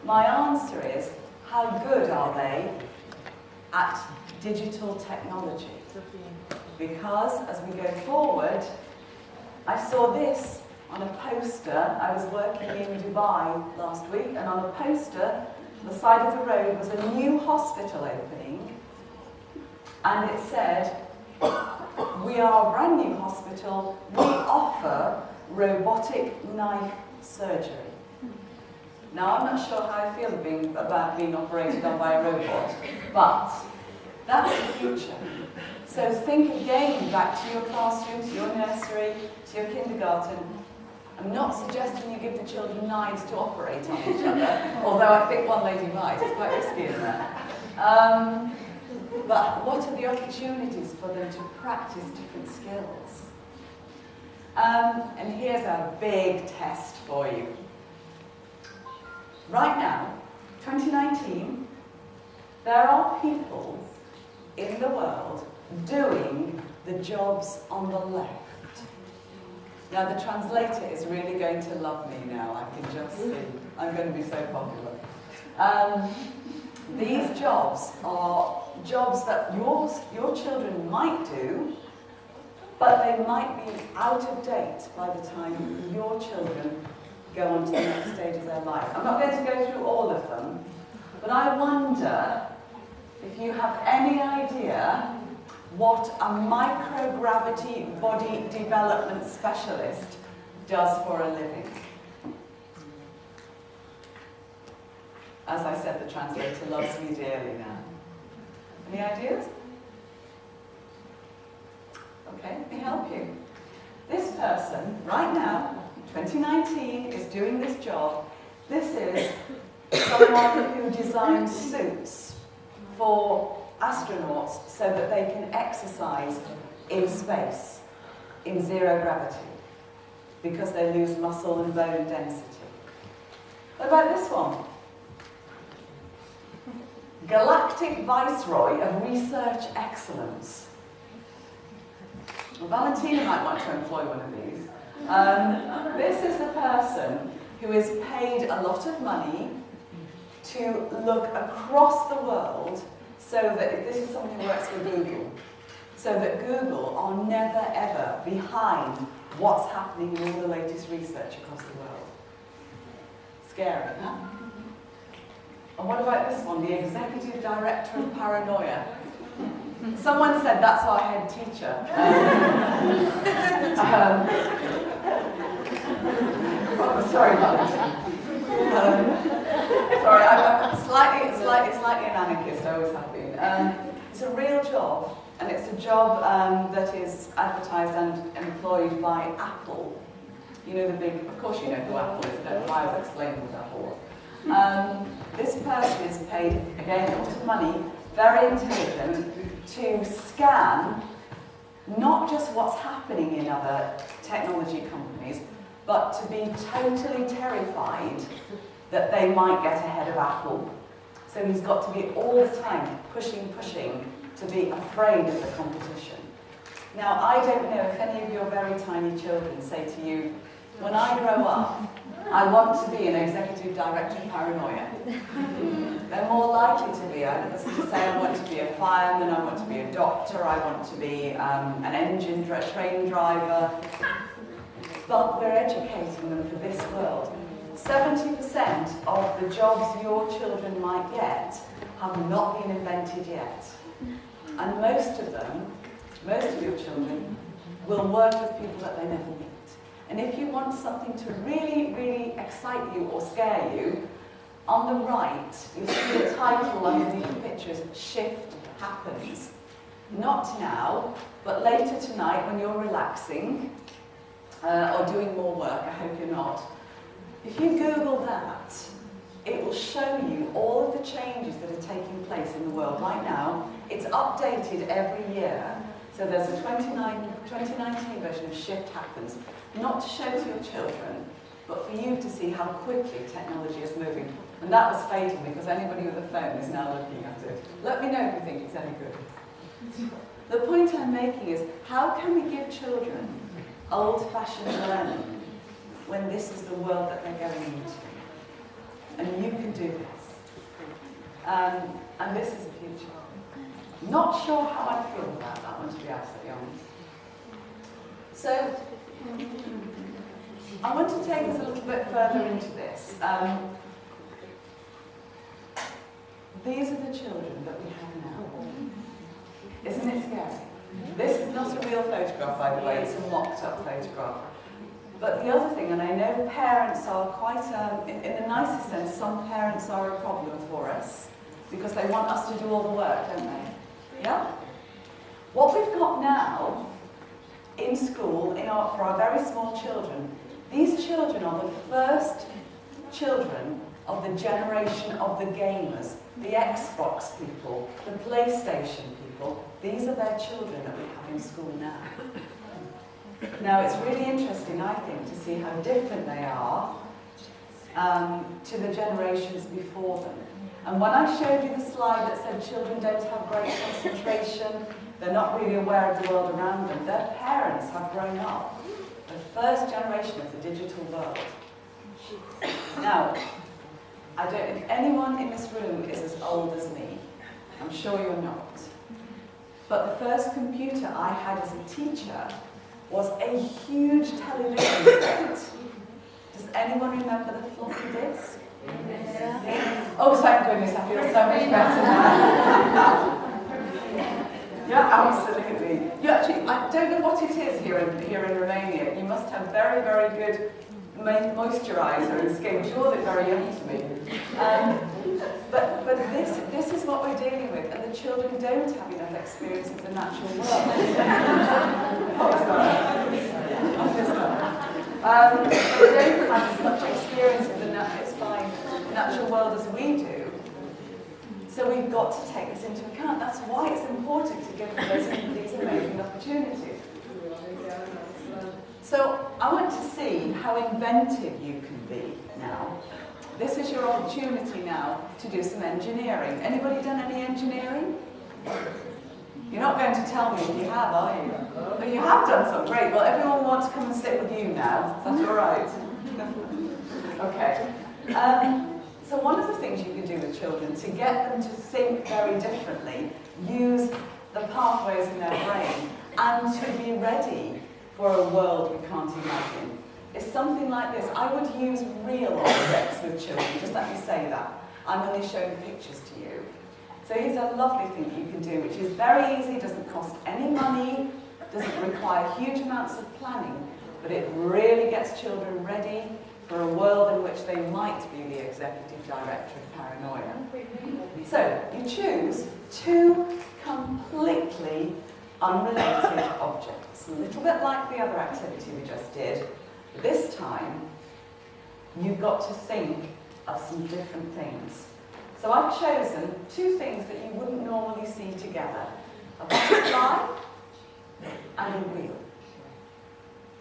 Speaker 1: my answer is, how good are they at digital technology? Because as we go forward, I saw this on a poster. I was working in Dubai last week, and on a poster the side of the road was a new hospital opening, and it said, "We are a brand new hospital, we offer robotic knife surgery." Now, I'm not sure how I feel about being operated on by a robot, but that's the future. So think again back to your classroom, to your nursery, to your kindergarten. I'm not suggesting you give the children knives to operate on each other, although I think one lady might. It's quite risky, isn't it? But what are the opportunities for them to practice different skills? And here's a big test for you. Right now, 2019, there are people in the world doing the jobs on the left. Now the translator is really going to love me now, I can just see. I'm going to be so popular. These jobs are jobs that your children might do, but they might be out of date by the time your children go on to the next stage of their life. I'm not going to go through all of them, but I wonder if you have any idea what a microgravity body development specialist does for a living. As I said, the translator loves me dearly now. Any ideas? Okay, let me help you. This person, right now, 2019, is doing this job. This is someone who designs suits for astronauts so that they can exercise in space, in zero gravity, because they lose muscle and bone density. What about this one? Galactic Viceroy of Research Excellence. Well, Valentina might want to employ one of these. This is the person who is paid a lot of money to look across the world, so that if this is someone who works for Google, so that Google are never ever behind what's happening in all the latest research across the world. Scary, huh? And what about this one, the Executive Director of Paranoia? Someone said that's our head teacher. Sorry, Valentin. Sorry, I'm slightly an anarchist, I always have been. It's a real job, and it's a job that is advertised and employed by Apple. You know the big, of course you know who Apple is, I don't know why I was explaining what Apple was. This person is paid, again, a lot of money, very intelligent, to scan not just what's happening in other technology companies, but to be totally terrified that they might get ahead of Apple. So he's got to be all the time pushing, to be afraid of the competition. Now, I don't know if any of your very tiny children say to you, when I grow up, I want to be an executive director of Paranoia. They're more likely to be, to say I want to be a fireman, I want to be a doctor, I want to be an train driver. But we're educating them for this world. 70% of the jobs your children might get have not been invented yet. And most of them, most of your children, will work with people that they never meet. And if you want something to really, really excite you or scare you, on the right, you see the title underneath the pictures, Shift Happens. Not now, but later tonight when you're relaxing, or doing more work, I hope you're not. If you Google that, it will show you all of the changes that are taking place in the world right now. It's updated every year. So there's a 2019 version of Shift Happens, not to show to your children, but for you to see how quickly technology is moving. And that was fatal because anybody with a phone is now looking at it. Let me know if you think it's any good. The point I'm making is, how can we give children old-fashioned learning when this is the world that they're going into? And you can do this. And this is the future. Not sure how I feel about that one, to be absolutely honest. So, I want to take us a little bit further into this. these are the children that we have now. Isn't it scary? This is not a real photograph, by the way, it's a mocked-up photograph. But the other thing, and I know parents are quite, in the nicest sense, some parents are a problem for us because they want us to do all the work, don't they? Yeah? What we've got now in school, for our very small children, these children are the first children of the generation of the gamers, the Xbox people, the PlayStation people. These are their children that we have in school now. Now, it's really interesting, I think, to see how different they are to the generations before them. And when I showed you the slide that said children don't have great concentration, they're not really aware of the world around them, their parents have grown up, the first generation of the digital world. Now, I don't think anyone in this room is as old as me. I'm sure you're not. But the first computer I had as a teacher was a huge television set. Does anyone remember the floppy disk? Yeah. Oh, thank goodness, I feel so much better now. Yeah, absolutely. You actually, I don't know what it is here in Romania. You must have very, very good moisturiser and skin. You all look very young to me. But this is what we're dealing with, and the children don't have enough experience of the natural world. What was that? They don't have as much experience of the natural world as we do. So we've got to take this into account. That's why it's important to give them these amazing opportunities. So I want to see how inventive you can be now. This is your opportunity now to do some engineering. Anybody done any engineering? You're not going to tell me if you have, are you? But you have done some, great. Well, everyone wants to come and sit with you now. Is that all right? Okay. So one of the things you can do with children to get them to think very differently, use the pathways in their brain, and to be ready for a world we can't imagine, is something like this. I would use real objects with children, just let me say that. I'm only showing pictures to you. So here's a lovely thing you can do, which is very easy, doesn't cost any money, doesn't require huge amounts of planning, but it really gets children ready for a world in which they might be the executive director of paranoia. So you choose two completely unrelated objects, a little bit like the other activity we just did. This time, you've got to think of some different things. So I've chosen two things that you wouldn't normally see together: a butterfly and a wheel.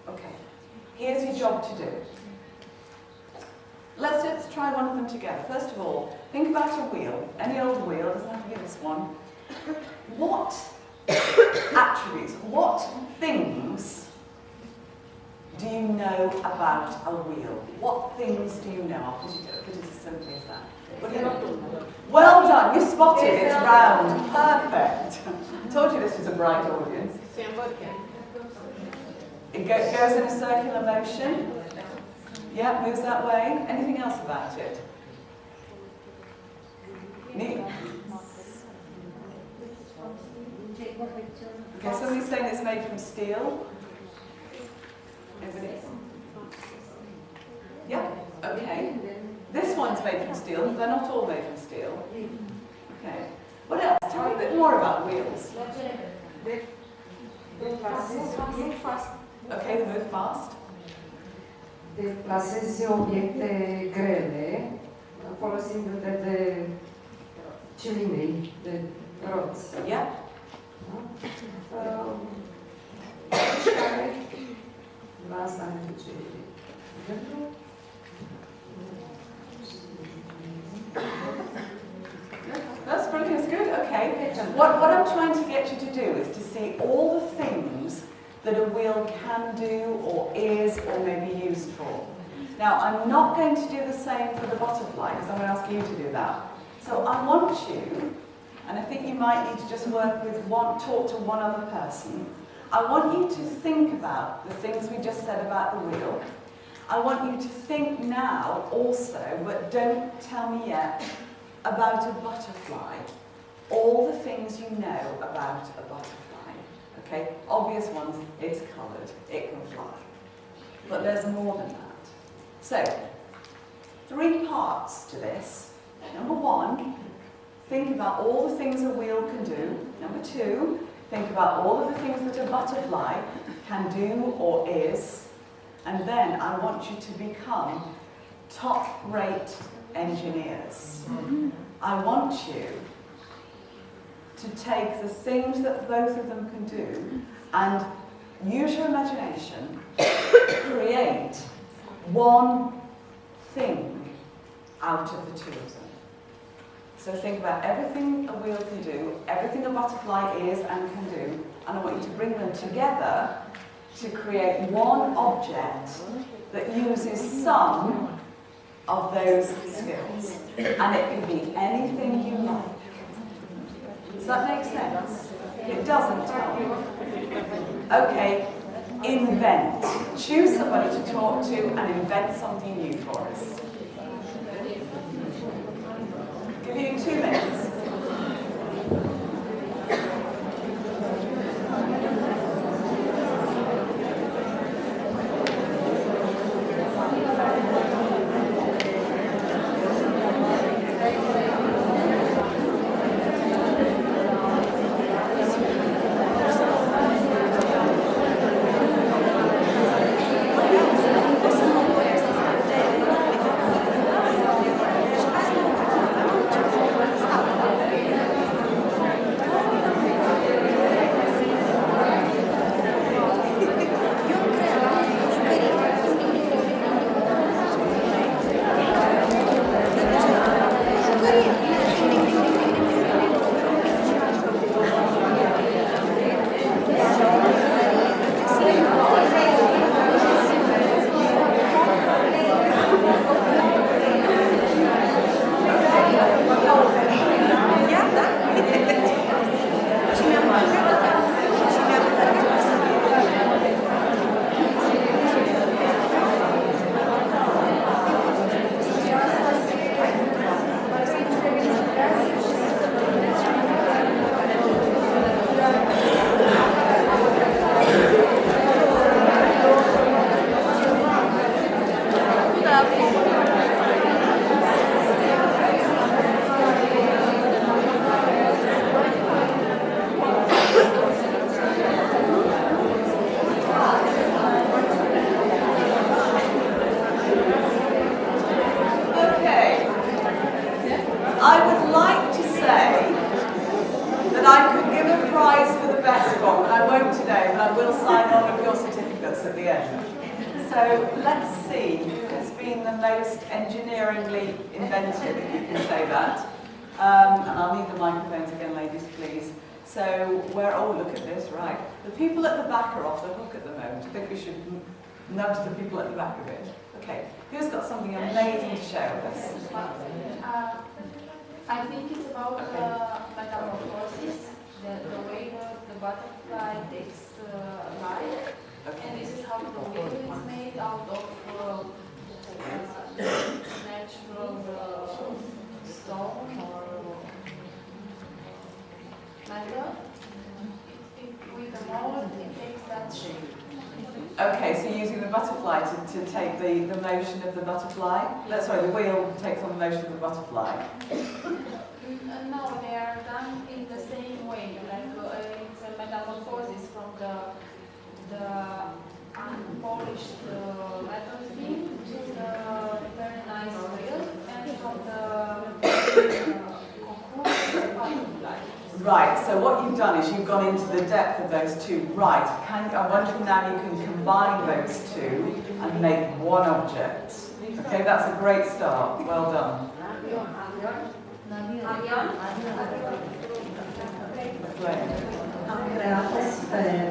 Speaker 1: Okay, here's your job to do. Let's just try one of them together. First of all, think about a wheel. Any old wheel, doesn't have to be this one. What attributes, what things do you know about a wheel? What things do you know? I'll put it as simply as that. Well done, you spotted it, it's round. Perfect. I told you this was a bright audience. It goes in a circular motion. Yeah, moves that way. Anything else about it? Neat. Okay, somebody's saying it's made from steel. Anybody? Yeah, okay. This one's made from steel. They're not all made from steel. Okay. What else? Tell me a bit more about wheels. Okay, they move fast.
Speaker 11: Deplasezi obiecte grele folosindu-te de cilindri, de roți.
Speaker 1: Yeah.
Speaker 11: La asta ne duce exemplu.
Speaker 1: That's brilliant, it's good, okay. What I'm trying to get you to do is to see all the things that a wheel can do or is or may be used for. Now, I'm not going to do the same for the butterfly because I'm going to ask you to do that. So I want you, and I think you might need to just talk to one other person. I want you to think about the things we just said about the wheel. I want you to think now also, but don't tell me yet, about a butterfly all the things you know about a butterfly. Okay, obvious ones, it's coloured, it can fly. But there's more than that. So, 3 parts to this. Number 1, think about all the things a wheel can do. Number 2, think about all of the things that a butterfly can do or is. And then I want you to become top-rate engineers. I want you to take the things that both of them can do and use your imagination, create one thing out of the 2 of them. So think about everything a wheel can do, everything a butterfly is and can do, and I want you to bring them together to create one object that uses some of those skills. And it can be anything you like. Does that make sense? It doesn't, tell me. Okay, invent. Choose somebody to talk to and invent something new for us. Give you 2 minutes. Nudge the people at the back of it. Okay, who's got something amazing to share with us?
Speaker 12: I think it's about metamorphosis, the way the butterfly takes life. Okay. And this is how the wheel is made out of natural stone or metal. With the mold, it takes that shape.
Speaker 1: Okay, so using the butterfly to take the motion of the butterfly? Sorry, the wheel takes on the motion of the butterfly.
Speaker 12: No, they are done in the same way. Like it's a metamorphosis from the unpolished metal thing to the very nice wheel, and from the cocoon butterfly.
Speaker 1: Right, so what you've done is you've gone into the depth of those 2. Right, I wonder if now you can combine those 2 and make one object. Okay, that's a great start. Well done.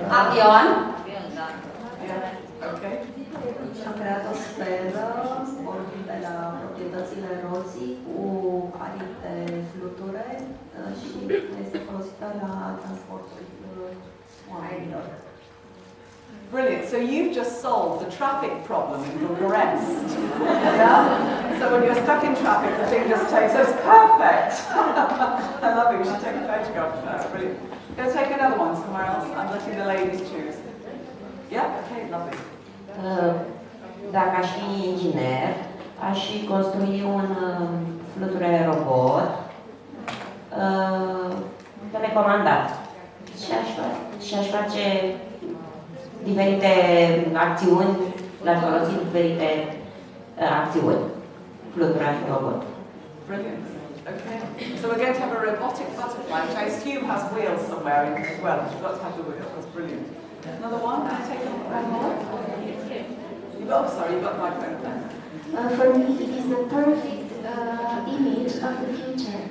Speaker 2: Avion.
Speaker 1: Okay.
Speaker 2: Am creat o sferă pornind de la proprietățile roții cu aripi de fluture și este folosită la transportul oamenilor.
Speaker 1: Brilliant. So you've just solved the traffic problem in Bucharest. Yeah? So when you're stuck in traffic, the thing just takes us perfect. I love it. We should take a photograph. That's brilliant. Go take another one somewhere else. I'm letting the ladies choose. Yeah. Okay. Lovely.
Speaker 13: Dacă aș fi inginer, aș construi un fluture robot telecomandat și aș face diferite acțiuni, l-aș folosi diferite acțiuni, flutura și robot.
Speaker 1: Brilliant. Okay. So we're going to have a robotic butterfly, which I assume has wheels somewhere in it as well. You've got to have the wheels. That's brilliant. Another one? Can I take one more? You've got the microphone.
Speaker 5: For me, it is the perfect image of the future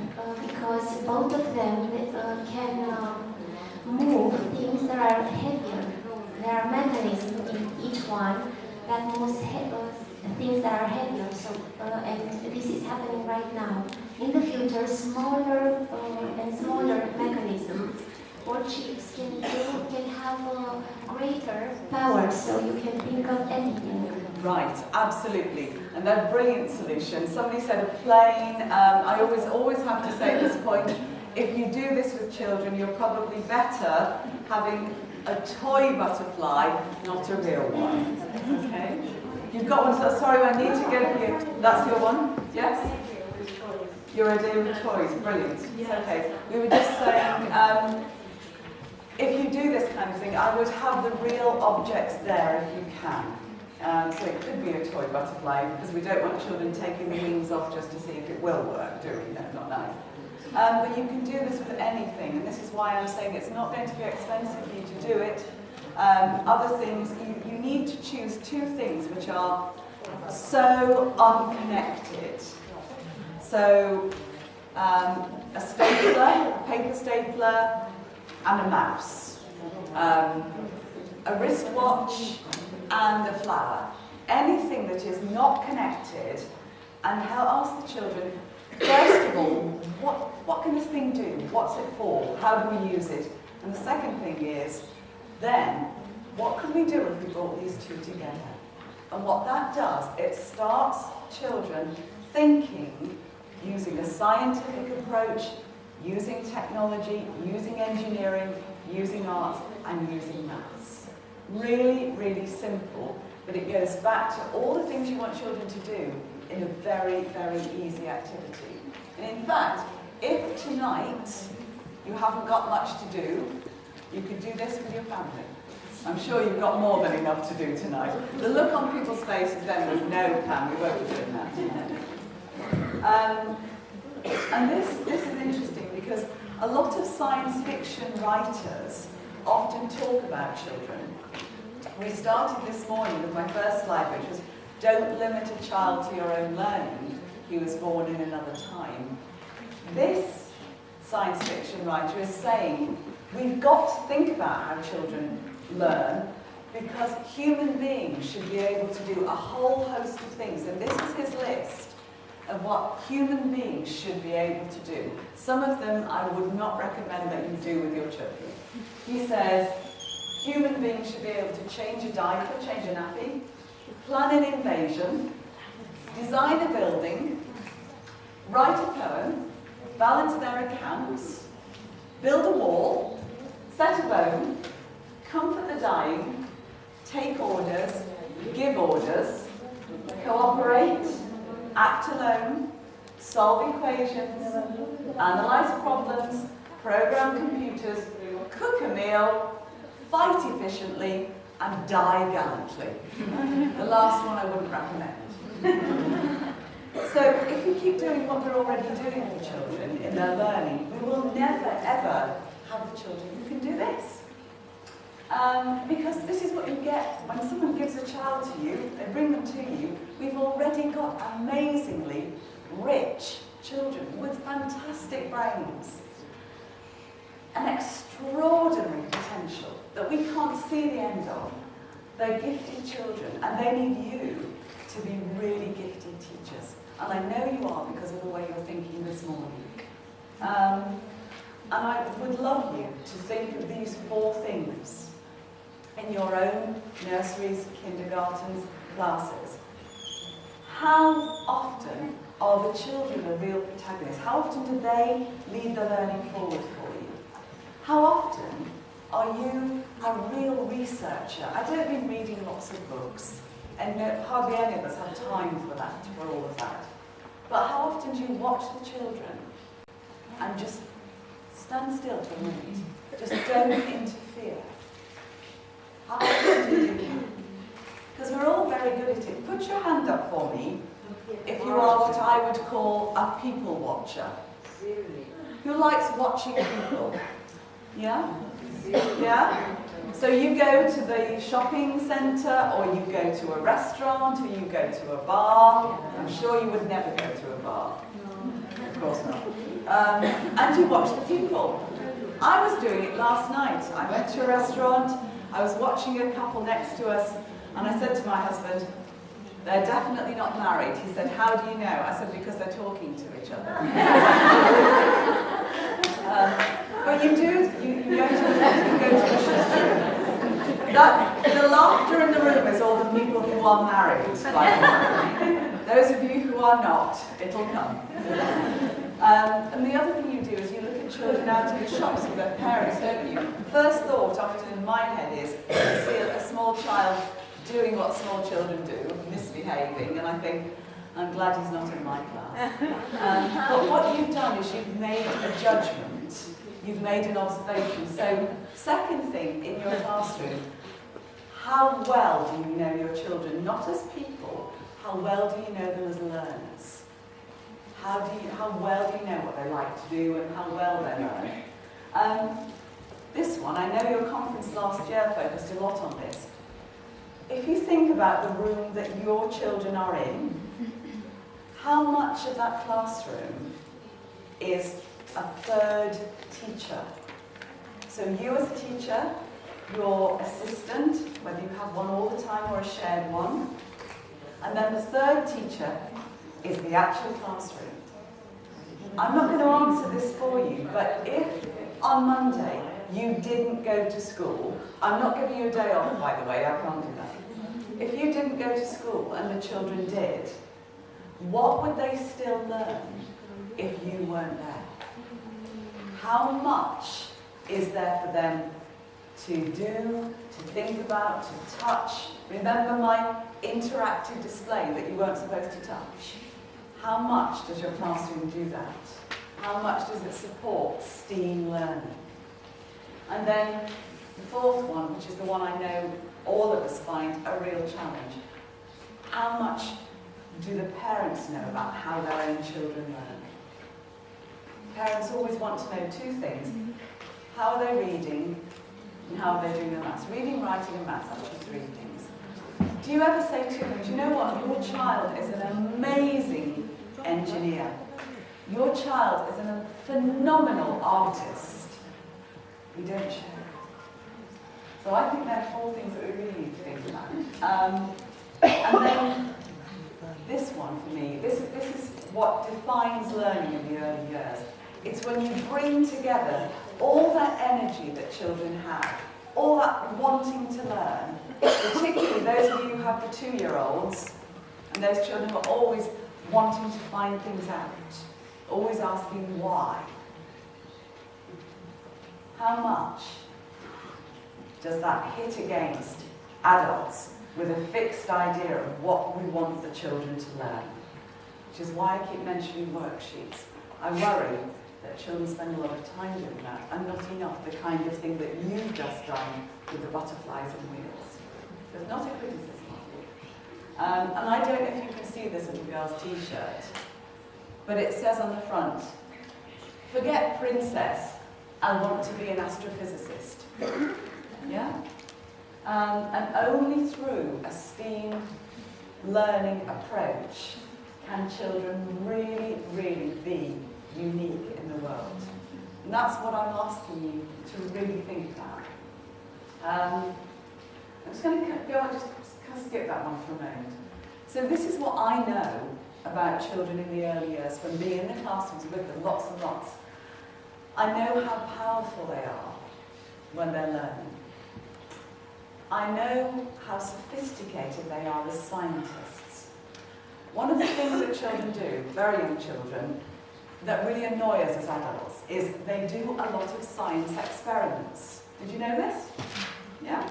Speaker 5: because both of them can move things that are heavier. There are mechanisms in each one that moves things that are heavier. So, and this is happening right now. In the future, smaller and smaller mechanisms or chips can have greater power, so you can think of anything.
Speaker 1: Right, absolutely. And they're brilliant solutions. Somebody said a plane. I always have to say at this point, if you do this with children, you're probably better having a toy butterfly, not a real one. Okay? You've got one, so sorry, I need to go here. That's your one? Yes? Your idea with toys, brilliant. Okay. We were just saying, if you do this kind of thing, I would have the real objects there if you can. So it could be a toy butterfly, because we don't want children taking the wings off just to see if it will work, do we? No, not nice. But you can do this with anything, and this is why I'm saying it's not going to be expensive for you to do it. Other things, you need to choose two things which are so unconnected. So a stapler, a paper stapler, and a mouse. A wristwatch and a flower. Anything that is not connected, and ask the children, first of all, what can this thing do? What's it for? How do we use it? And the second thing is, then, what can we do if we brought these two together? And what that does, it starts children thinking, using a scientific approach, using technology, using engineering, using art, and using maths. Really, really simple, but it goes back to all the things you want children to do in a very, very easy activity. And in fact, if tonight you haven't got much to do, you could do this with your family. I'm sure you've got more than enough to do tonight. The look on people's faces then was, no, Pam, we won't be doing that. And this is interesting because a lot of science fiction writers often talk about children. We started this morning with my first slide, which was, don't limit a child to your own learning. He was born in another time. This science fiction writer is saying, we've got to think about how children learn because human beings should be able to do a whole host of things. And this is his list of what human beings should be able to do. Some of them I would not recommend that you do with your children. He says, human beings should be able to change a diaper, change a nappy, plan an invasion, design a building, write a poem, balance their accounts, build a wall, set a bone, comfort the dying, take orders, give orders, cooperate, act alone, solve equations, analyze problems, program computers, cook a meal, fight efficiently, and die gallantly. The last one I wouldn't recommend. So if we keep doing what we're already doing with children in their learning, we will never, ever have the children who can do this. Because this is what you get when someone gives a child to you, they bring them to you, we've already got amazingly rich children with fantastic brains. An extraordinary potential that we can't see the end of. They're gifted children and they need you to be really gifted teachers. And I know you are because of the way you're thinking this morning. And I would love you to think of these 4 things in your own nurseries, kindergartens, classes. how often are the children the real protagonists? How often do they lead the learning forward for you? How often are you a real researcher? I don't mean reading lots of books, and hardly any of us have time for that, for all of that. But how often do you watch the children and just stand still for a minute? Just don't interfere. How often do you do that? Because we're all very good at it. Put your hand up for me if you are what I would call a people watcher. Who likes watching people? Yeah? Yeah? So you go to the shopping centre, or you go to a restaurant, or you go to a bar. I'm sure you would never go to a bar. Of course not. And you watch the people. I was doing it last night. I went to a restaurant, I was watching a couple next to us, and I said to my husband, they're definitely not married. He said, how do you know? I said, because they're talking to each other. But you do, you go to a the laughter in the room is all the people who are married, by the way. Those of you who are not, it'll come. And the other thing you do is you look at children out in the shops with their parents, don't you? First thought often in my head is, you see a small child doing what small children do, misbehaving, and I think, I'm glad he's not in my class. But what you've done is you've made a judgment, you've made an observation. So, second thing in your classroom, how well do you know your children, not as people, how well do you know them as learners? How well do you know what they like to do and how well they learn? This one, I know your conference last year focused a lot on this. If you think about the room that your children are in, how much of that classroom is a third teacher? So you as a teacher, your assistant, whether you have one all the time or a shared one, and then the third teacher is the actual classroom. I'm not going to answer this for you, but if on Monday you didn't go to school, I'm not giving you a day off, by the way, I can't do that. If you didn't go to school and the children did, what would they still learn if you weren't there? How much is there for them to do, to think about, to touch? Remember my interactive display that you weren't supposed to touch? How much does your classroom do that? How much does it support STEAM learning? And then the fourth one, which is the one I know all of us find a real challenge. How much do the parents know about how their own children learn? Parents always want to know two things. How are they reading and how are they doing the maths? Reading, writing and maths, that's the three things. Do you ever say to them, do you know what? Your child is an amazing engineer. Your child is a phenomenal artist. We don't share. So I think there are four things that we really need to think about. And then this one for me, this is what defines learning in the early years. It's when you bring together all that energy that children have, all that wanting to learn, particularly those of you who have the 2-year-olds, and those children who are always wanting to find things out, always asking why. How much does that hit against adults with a fixed idea of what we want the children to learn? Which is why I keep mentioning worksheets. I worry that children spend a lot of time doing that and not enough the kind of thing that you've just done with the butterflies and wheels. There's not a criticism of you. And I don't know if you can see this little girl's t-shirt, but it says on the front, forget princess, I want to be an astrophysicist. Yeah? And only through a STEAM learning approach can children really, really be unique in the world. And that's what I'm asking you to really think about. I'm just going to go on, just skip that one for a moment. So this is what I know about children in the early years from being in the classrooms with them, lots and lots. I know how powerful they are when they're learning. I know how sophisticated they are as scientists. One of the things that children do, very young children, that really annoy us as adults is they do a lot of science experiments. Did you know this? Yeah?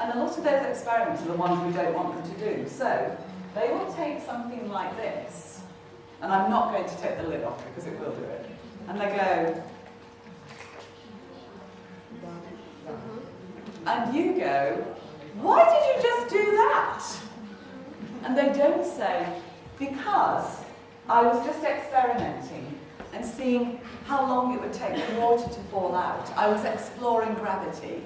Speaker 1: And a lot of those experiments are the ones we don't want them to do. So they will take something like this, and I'm not going to take the lid off because it will do it. And they go, and you go, why did you just do that? And they don't say, because I was just experimenting and seeing how long it would take the water to fall out. I was exploring gravity.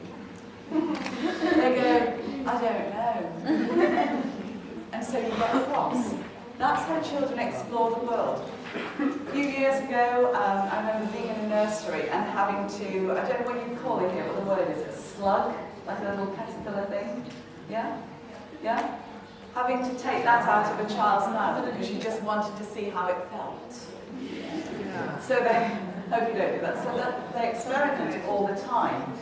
Speaker 1: They go, I don't know. And so you get cross. That's how children explore the world. A few years ago, I remember being in a nursery and having to, I don't know what you call it here, what the word is, a slug? Like a little caterpillar thing? Yeah? Yeah? Having to take that out of a child's mouth because you just wanted to see how it felt. Yeah. So they, hope you don't do that. So that they experiment all the time.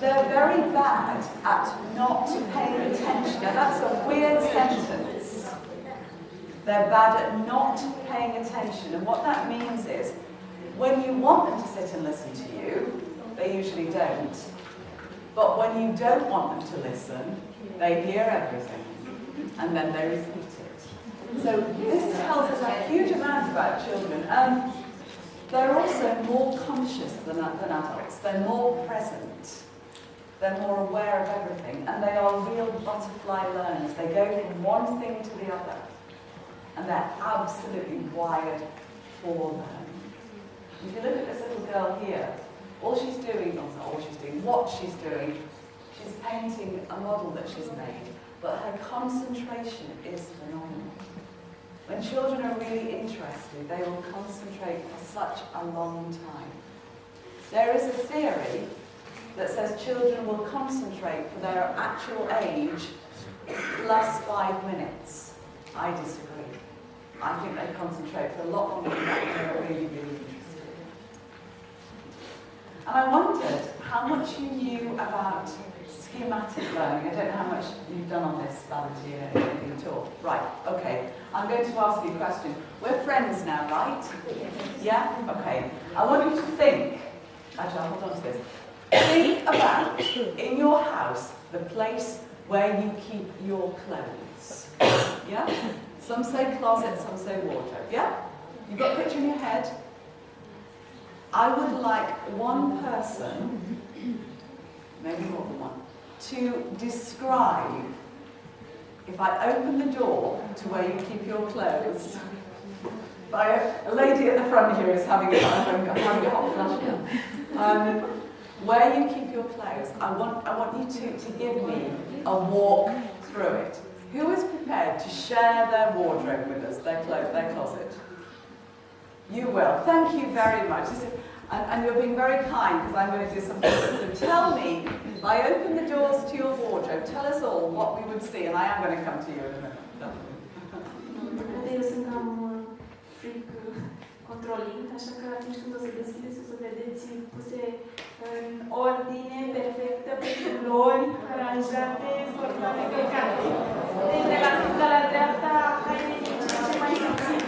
Speaker 1: They're very bad at not paying attention. Now that's a weird sentence. They're bad at not paying attention. And what that means is, when you want them to sit and listen to you, they usually don't. But when you don't want them to listen, they hear everything. And then they repeat it. So this tells us a huge amount about children. They're also more conscious than adults. They're more present. They're more aware of everything. And they are real butterfly learners. They go from one thing to the other. And they're absolutely wired for them. If you look at this little girl here, all she's doing, not all she's doing, what she's doing, she's painting a model that she's made. But her concentration is phenomenal. When children are really interested, they will concentrate for such a long time. There is a theory that says children will concentrate for their actual age plus 5 minutes. I disagree. I think they concentrate for a lot longer than that if they're really, really interested. And I wondered how much you knew about schematic learning. I don't know how much you've done on this, Valentina, anything at all. Right, okay. I'm going to ask you a question. We're friends now, right? Yeah? Okay. I want you to think, actually I'll hold on to this. Think about, in your house, the place where you keep your clothes. Yeah? Some say closet, some say wardrobe. Yeah? You've got a picture in your head? I would like one person, maybe more than one, to describe, if I open the door to where you keep your clothes, a lady at the front here is having a hot flash now. Where you keep your clothes, I want you to give me a walk through it. Who is prepared to share their wardrobe with us, their closet? You will. Thank you very much. And you're being very kind because I'm going to do something. So tell me, if I open the doors to your wardrobe, tell us all what we would see, and I am going to come to you in a minute.
Speaker 14: Eu sunt cam freak controlling, așa că atunci când o să deschideți, o să vedeți puse în ordine perfectă, pe culori, aranjate, sortate, călcate. Deci de la stânga la dreapta, haine din ce mai subțiri.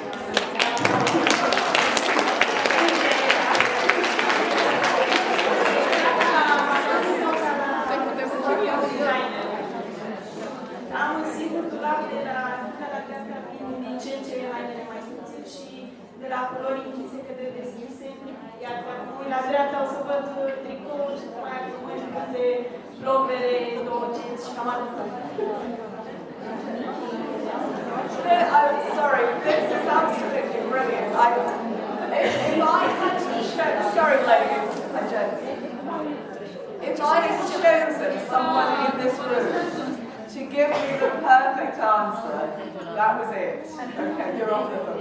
Speaker 14: Am un singur dulap de la stânga la dreapta, din ce în ce hainele mai subțiri și de la culori închise către deschise, iar dacă mă uit la dreapta o să văd tricouri și mai acum de plovere, două genți și cam atât.
Speaker 1: I'm sorry, this is absolutely brilliant. If I had to show, sorry ladies and gents, if I had chosen someone in this room to give me the perfect answer, that was it. Okay, you're off the hook.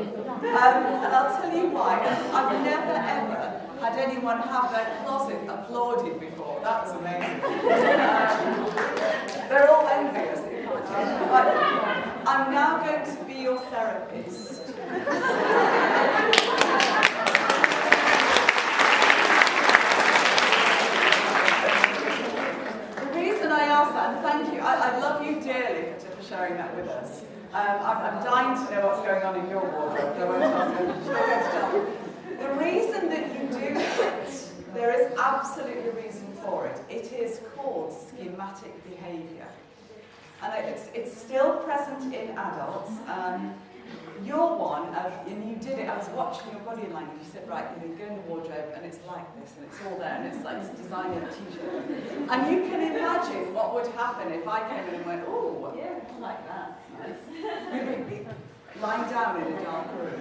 Speaker 1: And I'll tell you why. I've never ever had anyone have their closet applauded before. That was amazing. They're all envious. But I'm now going to be your therapist. The reason I asked that, and thank you, I love you dearly for sharing that with us. I've going on in your wardrobe. I won't ask you. The reason that you do it, there is absolutely a reason for it. It is called schematic behaviour. And it's still present in adults. You're one, and you did it, I was watching your body language, you said, right, you go in the wardrobe and it's like this, and it's all there, and it's like designer t-shirt. And you can imagine what would happen if I came in and went, oh, yeah, I like that, nice. You'd be lying down in a dark room.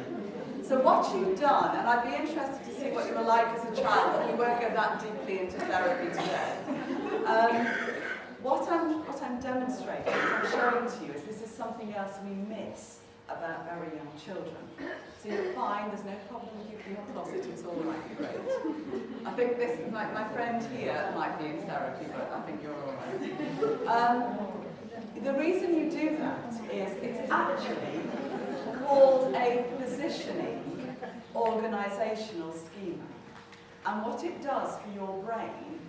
Speaker 1: So what you've done, and I'd be interested to see what you were like as a child, but we won't go that deeply into therapy today. What I'm demonstrating, what I'm showing to you, is this is something else we miss about very young children. So you're fine, there's no problem with you being closet, it's all right, great. I think this, my friend here might be in therapy, but I think you're all right. The reason you do that is it's actually called a positioning organisational schema. And what it does for your brain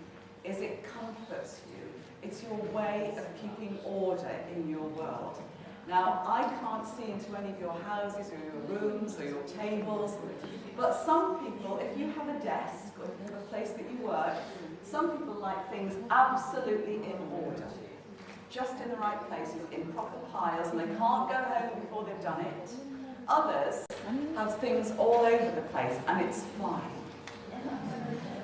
Speaker 1: is it comforts you. It's your way of keeping order in your world. Now, I can't see into any of your houses or your rooms or your tables, but some people, if you have a desk or if you have a place that you work, some people like things absolutely in order, just in the right places, in proper piles, and they can't go home before they've done it. Others have things all over the place, and it's fine.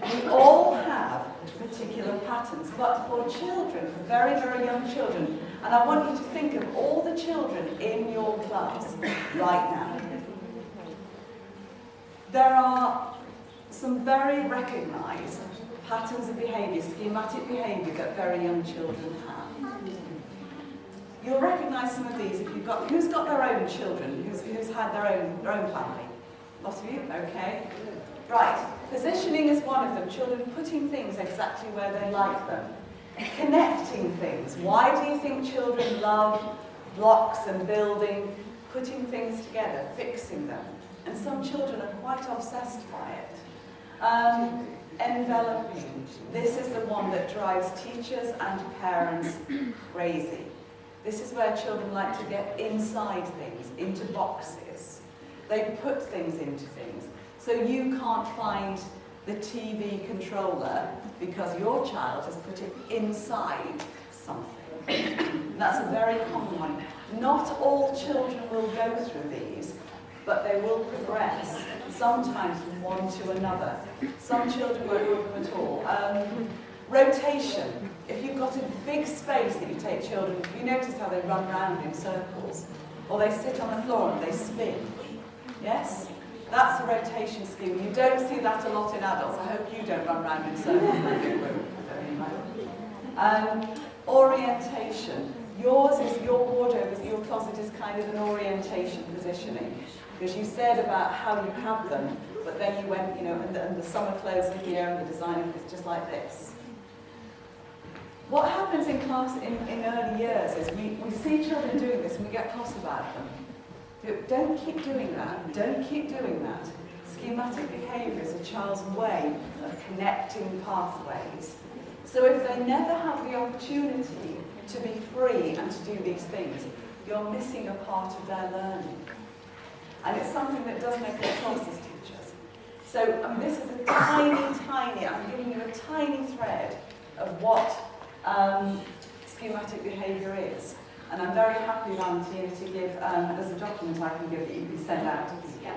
Speaker 1: We all have particular patterns, but for children, for very, very young children, and I want you to think of all the children in your class right now. There are some very recognised patterns of behaviour, schematic behaviour that very young children have. You'll recognise some of these if you've got, who's got their own children, who's had their own family? Lots of you, okay. Right, positioning is one of them, children putting things exactly where they like them. Connecting things. Why do you think children love blocks and building, putting things together, fixing them? And some children are quite obsessed by it. Enveloping. This is the one that drives teachers and parents crazy. This is where children like to get inside things, into boxes. They put things into things. So you can't find the TV controller because your child has put it inside something. That's a very common one. Not all children will go through these, but they will progress, sometimes from one to another. Some children won't do them at all. Rotation. If you've got a big space that you take children, have you noticed how they run round in circles? Or they sit on the floor and they spin? Yes? That's a rotation scheme. You don't see that a lot in adults. I hope you don't run around in circles in a big room. Orientation. Yours is, your wardrobe, your closet is kind of an orientation positioning. Because you said about how you have them, but then you went, you know, and the summer clothes are here and the designer is just like this. What happens in class in early years is we see children doing this and we get cross about them. Don't keep doing that. Don't keep doing that. Schematic behaviour is a child's way of connecting pathways. So if they never have the opportunity to be free and to do these things, you're missing a part of their learning. And it's something that does make us cross as teachers. So this is a tiny, I'm giving you a tiny thread of what schematic behaviour is. And I'm very happy, Valentina, to give, there's a document I can give that you can send out to people.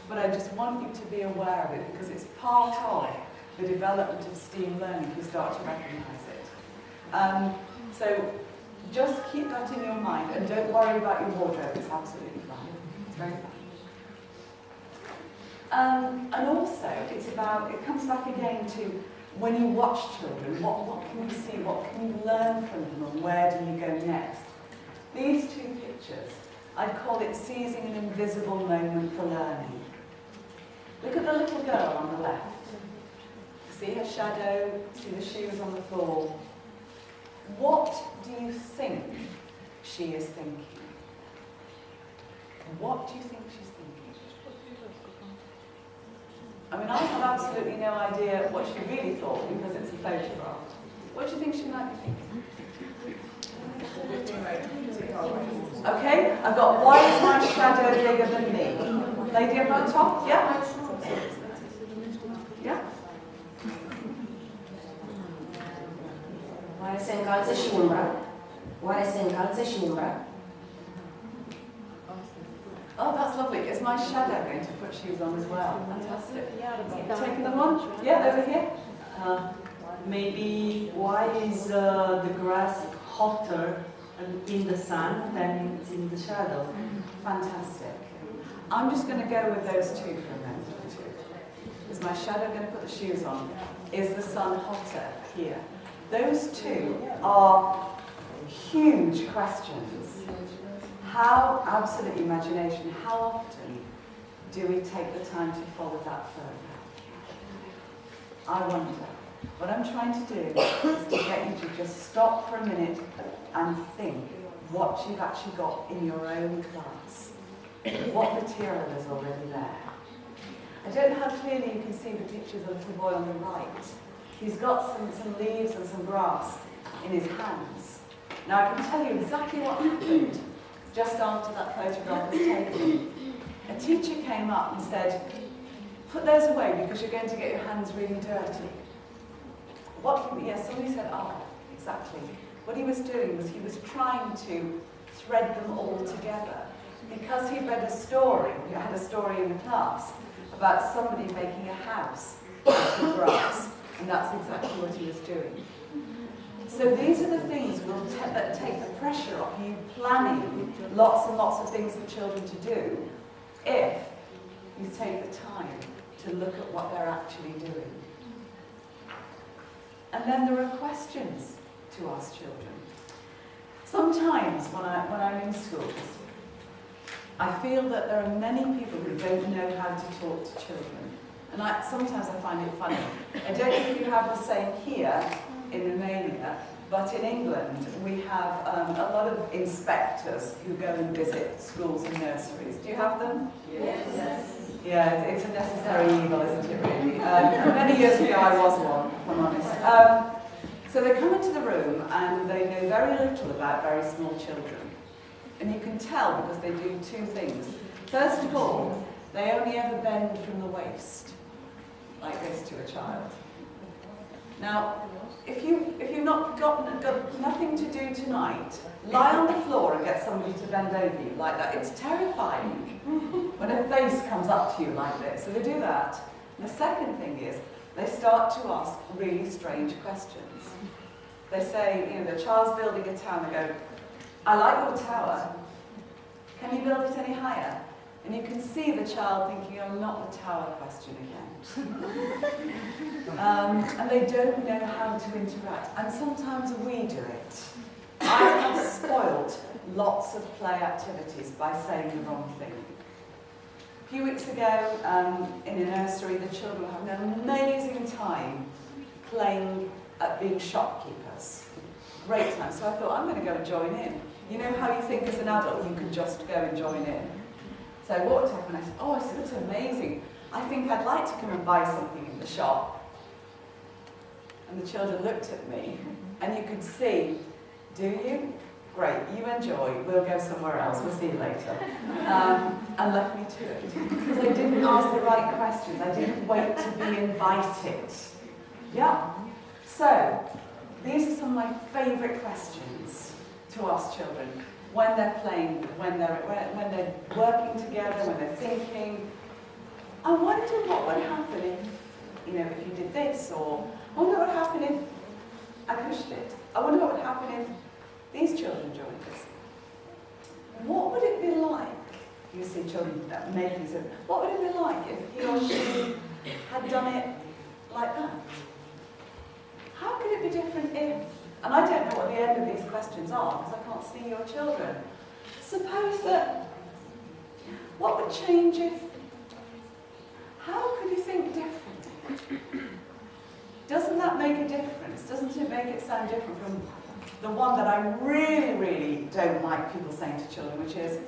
Speaker 1: But I just want you to be aware of it because it's part of the development of STEAM learning if you start to recognise it. So just keep that in your mind and don't worry about your wardrobe, it's absolutely fine. It's very fine. And also, it's about, it comes back again to when you watch children, what can you see, what can you learn from them, and where do you go next? These two pictures, I'd call it seizing an invisible moment for learning. Look at the little girl on the left. See her shadow, see the shoes on the floor. What do you think she is thinking? What do you think she's thinking? I mean, I have absolutely no idea what she really thought because it's a photograph. What do you think she might be thinking? Okay, I've got why is my shadow bigger than me? Lady up on top, yeah? Yeah?
Speaker 2: Oare se încalță și umbra? Oare se încalță și umbra?
Speaker 1: Oh, that's lovely. Is my shadow going to put shoes on as well? Fantastic. Taking them on? Yeah, over here.
Speaker 15: Maybe why is the grass hotter in the sun than it's in the shadow?
Speaker 1: Fantastic. I'm just going to go with those two for a minute. Is my shadow going to put the shoes on? Is the sun hotter here? Those two are huge questions. How, absolute imagination, how often do we take the time to follow that further? I wonder. What I'm trying to do is to get you to just stop for a minute and think what you've actually got in your own class. What material is already there. I don't know how clearly you can see the picture of the little boy on the right. He's got some leaves and some grass in his hands. Now I can tell you exactly what happened just after that photograph was taken. A teacher came up and said, put those away because you're going to get your hands really dirty. Somebody said, exactly. What he was doing was he was trying to thread them all together. Because he read a story, he had a story in the class about somebody making a house out of grass, and that's exactly what he was doing. So these are the things that take the pressure off you planning lots and lots of things for children to do if you take the time to look at what they're actually doing. And then there are questions to ask children. Sometimes when I'm in schools, I feel that there are many people who don't know how to talk to children. And sometimes I find it funny. I don't know if you have the same here in Romania, but in England we have a lot of inspectors who go and visit schools and nurseries. Do you have them?
Speaker 8: Yes.
Speaker 1: Yeah, it's a necessary evil, isn't it, really? Many years ago I was one, if I'm honest. So they come into the room and they know very little about very small children. And you can tell because they do two things. First of all, they only ever bend from the waist, like this to a child. Now, if you've got nothing to do tonight, lie on the floor and get somebody to bend over you like that. It's terrifying when a face comes up to you like this. So they do that. And the second thing is, they start to ask really strange questions. They say, the child's building a tower, they go, I like your tower. Can you build it any higher? And you can see the child thinking, oh, not the tower question again. And they don't know how to interact. And sometimes we do it. I have spoilt lots of play activities by saying the wrong thing. A few weeks ago, in a nursery, the children were having an amazing time playing at being shopkeepers. Great time. So I thought, I'm going to go and join in. You know how you think as an adult you can just go and join in? So I walked up and I said, oh, it looks amazing. I think I'd like to come and buy something in the shop. And the children looked at me and you could see, do you? Great, you enjoy, we'll go somewhere else, we'll see you later. And left me to it. Because I didn't ask the right questions, I didn't wait to be invited. Yeah. So, these are some of my favourite questions to ask children when they're playing, when they're working together, when they're thinking. I wonder what would happen if you did this, or I wonder what would happen if I pushed it. I wonder what would happen if these children joined us. What would it be like? You see children making it. What would it be like if he or she had done it like that? How could it be different if? And I don't know what the end of these questions are because I can't see your children. Suppose that, what would change if? How could you think differently? Doesn't that make a difference? Doesn't it make it sound different from the one that I really, really don't like people saying to children, which is,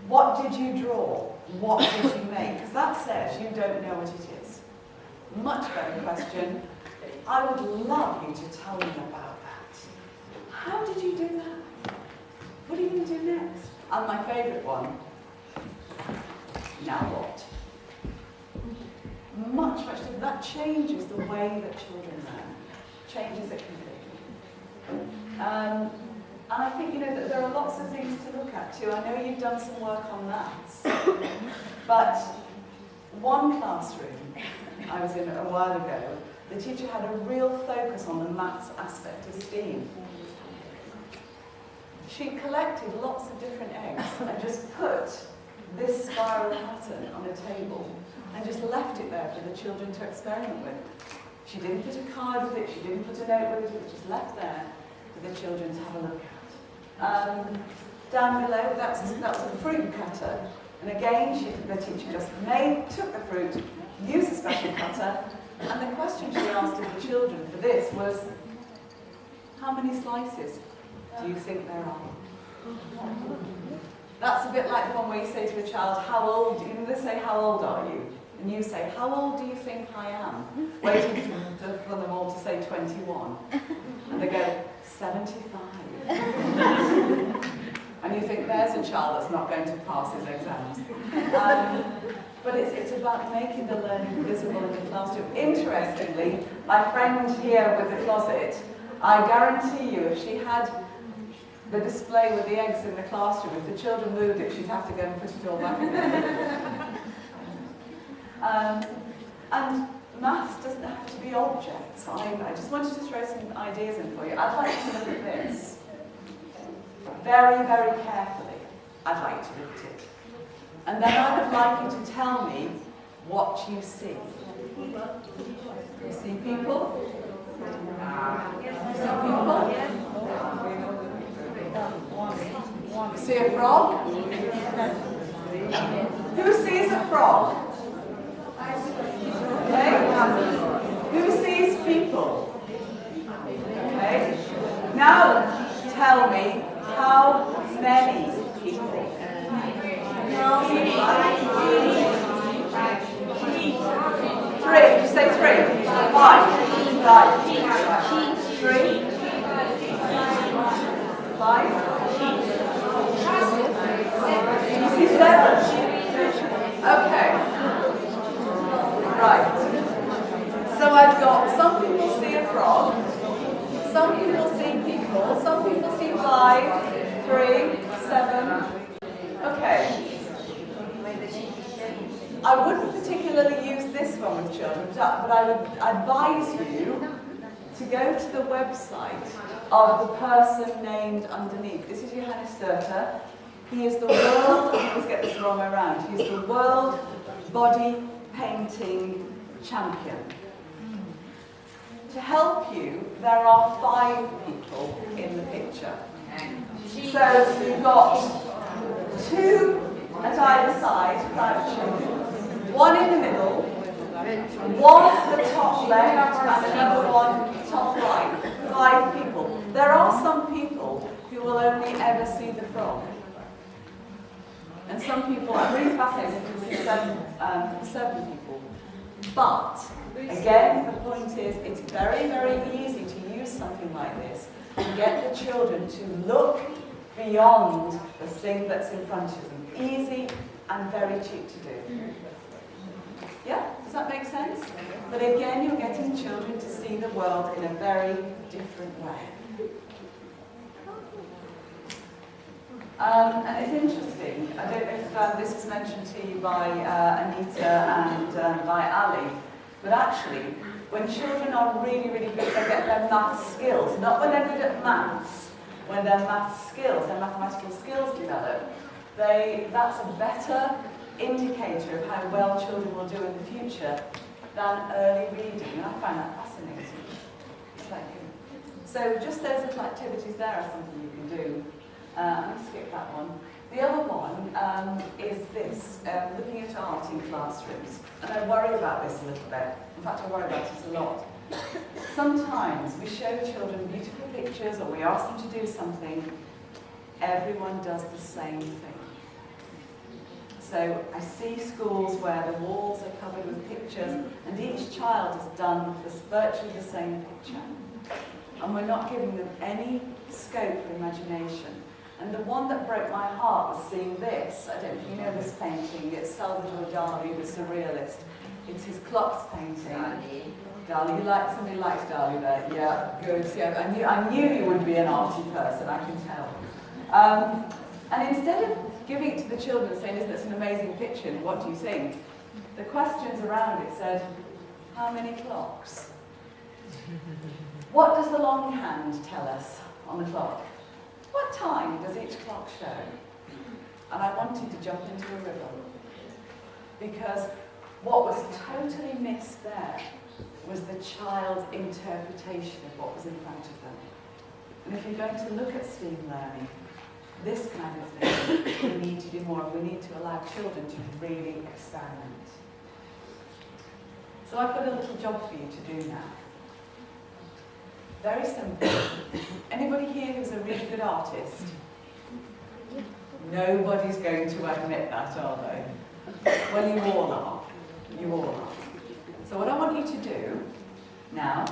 Speaker 1: what did you draw? What did you make? Because that says you don't know what it is. Much better question. I would love you to tell me about that. How did you do that? What are you going to do next? And my favourite one, now what? Much different. That changes the way that children learn. Changes it completely. And I think, you know, that there are lots of things to look at too. I know you've done some work on maths, but one classroom I was in a while ago, the teacher had a real focus on the maths aspect of STEAM. She collected lots of different eggs and just put this spiral pattern on a table and just left it there for the children to experiment with. She didn't put a card with it, she didn't put a note with it, it was just left there for the children to have a look at. Down below, that was a fruit cutter. And again, the teacher just took the fruit, used a special cutter, and the question she asked of the children for this was, how many slices do you think there are? That's a bit like the one where you say to a child, how old, they say, how old are you? And you say, how old do you think I am? Waiting for them all to say 21. And they go, 75. And you think, there's a child that's not going to pass his exams. But it's about making the learning visible in the classroom. Interestingly, my friend here with the closet, I guarantee you, if she had the display with the eggs in the classroom, if the children moved it, she'd have to go and put it all back again. And maths doesn't have to be objects either. I just wanted to throw some ideas in for you. I'd like you to look at this. Very, very carefully, I'd like to look at it. And then I would like you to tell me what you see. You see people? You see people? See a frog? Who sees a frog? Okay. Who sees people? Okay. Now tell me how many people. Three. You say three. Five. Five. Three. Five. You see seven. Okay. Right. So I've got some people see a frog, some people see people, some people see 5, 3, 7. Okay. I wouldn't particularly use this one with children, but I would advise you to go to the website of the person named underneath. This is Johannes Sturter. He is the world, I always get this the wrong way around, he's the world body painting champion. To help you, there are 5 people in the picture. So you've got 2 at either side, crouching, 1 in the middle, 1 at the top left, and another 1 top right. 5 people. There are some people who will only ever see the frog. And some people, I'm really fascinated to see 7 people. But, again, the point is, it's very, very easy to use something like this and get the children to look beyond the thing that's in front of them. Easy and very cheap to do. Yeah? Does that make sense? But again, you're getting children to see the world in a very different way. And it's interesting, I don't know if this was mentioned to you by Anita and by Ali, but actually, when children are really, really good, they get their maths skills, not when they're good at maths, when their maths skills, their mathematical skills develop, that's a better indicator of how well children will do in the future than early reading, and I find that fascinating. Thank you. So just those little activities there are something you can do. I'll skip that one. The other one is this, looking at art in classrooms. And I worry about this a little bit. In fact, I worry about it a lot. Sometimes we show children beautiful pictures or we ask them to do something. Everyone does the same thing. So I see schools where the walls are covered with pictures and each child has done virtually the same picture. And we're not giving them any scope for imagination. And the one that broke my heart was seeing this. I don't know if you know this painting. It's Salvador Dali, the surrealist. It's his clocks painting. Dali, somebody likes Dali there. Yeah, good. Yeah, I knew you would be an arty person, I can tell. And instead of giving it to the children saying, isn't this an amazing picture, what do you think? The questions around it said, how many clocks? What does the long hand tell us on the clock? What time does each clock show? And I wanted to jump into a river. Because what was totally missed there was the child's interpretation of what was in front of them. And if you're going to look at STEAM learning, this kind of thing, we need to do more. We need to allow children to really experiment. So I've got a little job for you to do now. Very simple. Anybody here who's a really good artist? Nobody's going to admit that, are they? Well, you all are. You all are. So what I want you to do now,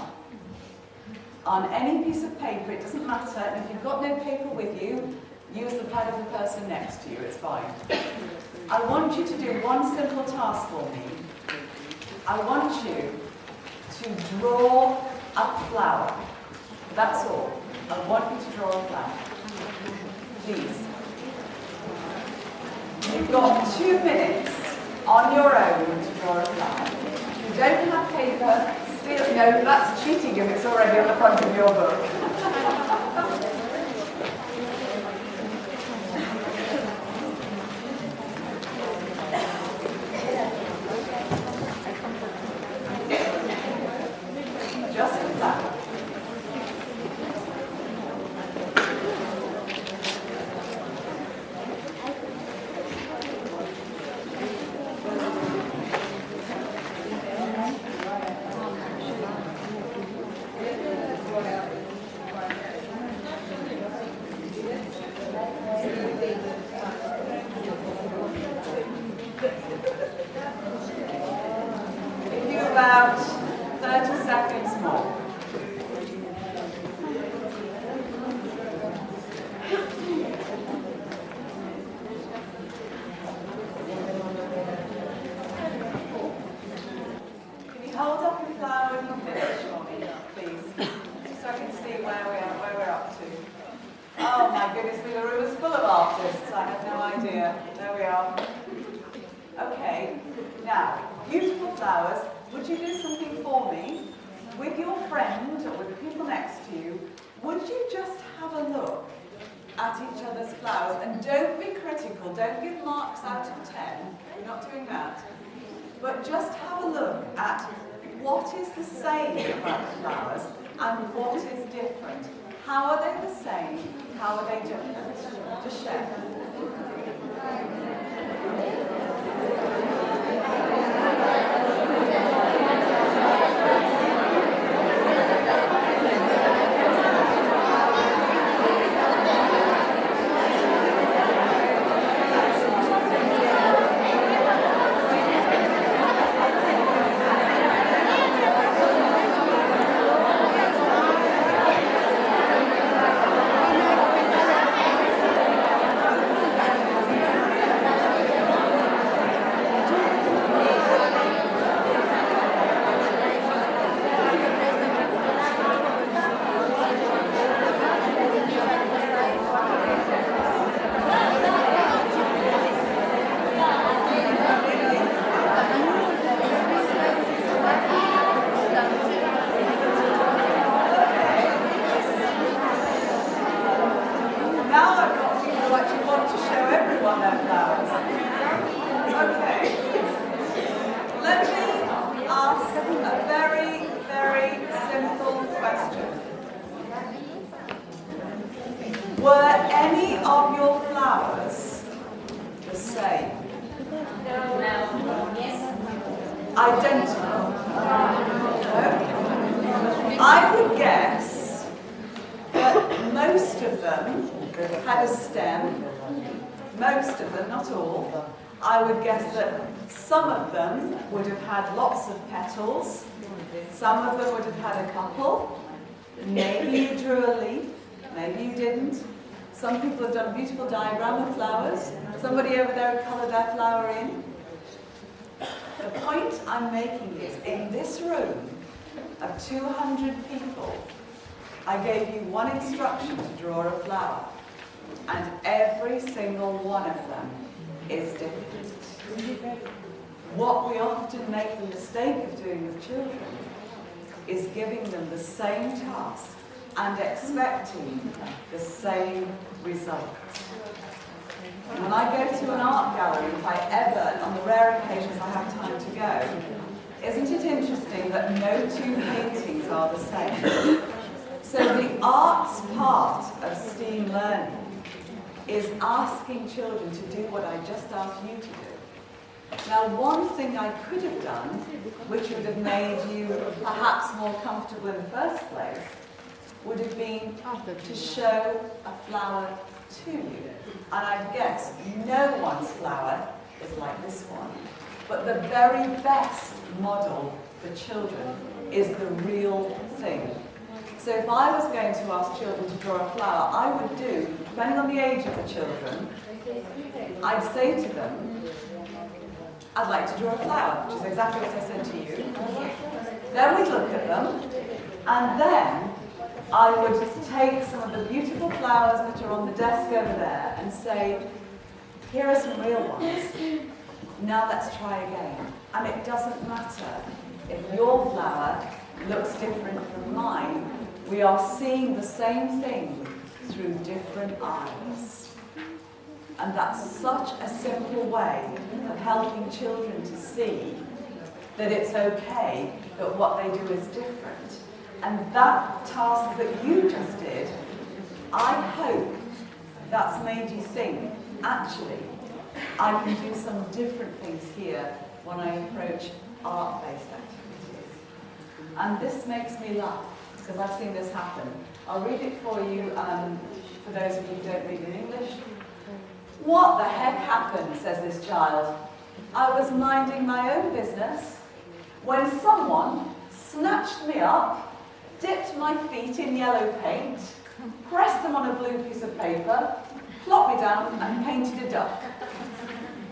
Speaker 1: on any piece of paper, it doesn't matter, and if you've got no paper with you, use the pad of the person next to you, it's fine. I want you to do one simple task for me. I want you to draw a flower. That's all. I want you to draw a flower. Please. You've got 2 minutes on your own to draw a flower. If you don't have paper, still, no, that's cheating if it's already on the front of your book. Just a flower. About 30 seconds more. Can you hold up your flower when you finish for me, please? So I can see where we're up to. Oh my goodness, the room is full of artists. I had no idea. There we are. Okay, now, beautiful flowers. Would you do something for me? With your friend or with the people next to you, would you just have a look at each other's flowers? And don't be critical, don't give marks out of 10. We're not doing that. But just have a look at what is the same about the flowers and what is different. How are they the same? How are they different? Just share. Were any of your flowers the same?
Speaker 3: No. Yes.
Speaker 1: Identical? No? I would guess that most of them had a stem. Most of them, not all. I would guess that some of them would have had lots of petals. Some of them would have had a couple. Maybe you drew a leaf. Maybe you didn't. Some people have done a beautiful diagram of flowers. Somebody over there coloured their flower in. The point I'm making is, in this room of 200 people, I gave you one instruction to draw a flower, and every single one of them is different. What we often make the mistake of doing with children is giving them the same task and expecting the same result. When I go to an art gallery, if I ever, on the rare occasions I have time to go, isn't it interesting that no two paintings are the same? So the arts part of STEAM learning is asking children to do what I just asked you to do. Now, one thing I could have done, which would have made you perhaps more comfortable in the first place, would have been to show a flower to you. And I guess no one's flower is like this one. But the very best model for children is the real thing. So if I was going to ask children to draw a flower, I would do, depending on the age of the children, I'd say to them, I'd like to draw a flower, which is exactly what I said to you. Then we'd look at them, and then I would take some of the beautiful flowers that are on the desk over there and say, here are some real ones. Now let's try again. And it doesn't matter if your flower looks different from mine. We are seeing the same thing through different eyes. And that's such a simple way of helping children to see that it's okay that what they do is different. And that task that you just did, I hope that's made you think, actually, I can do some different things here when I approach art-based activities. And this makes me laugh, because I've seen this happen. I'll read it for you, for those of you who don't read in English. What the heck happened, says this child. I was minding my own business when someone snatched me up, dipped my feet in yellow paint, pressed them on a blue piece of paper, plopped me down and painted a duck.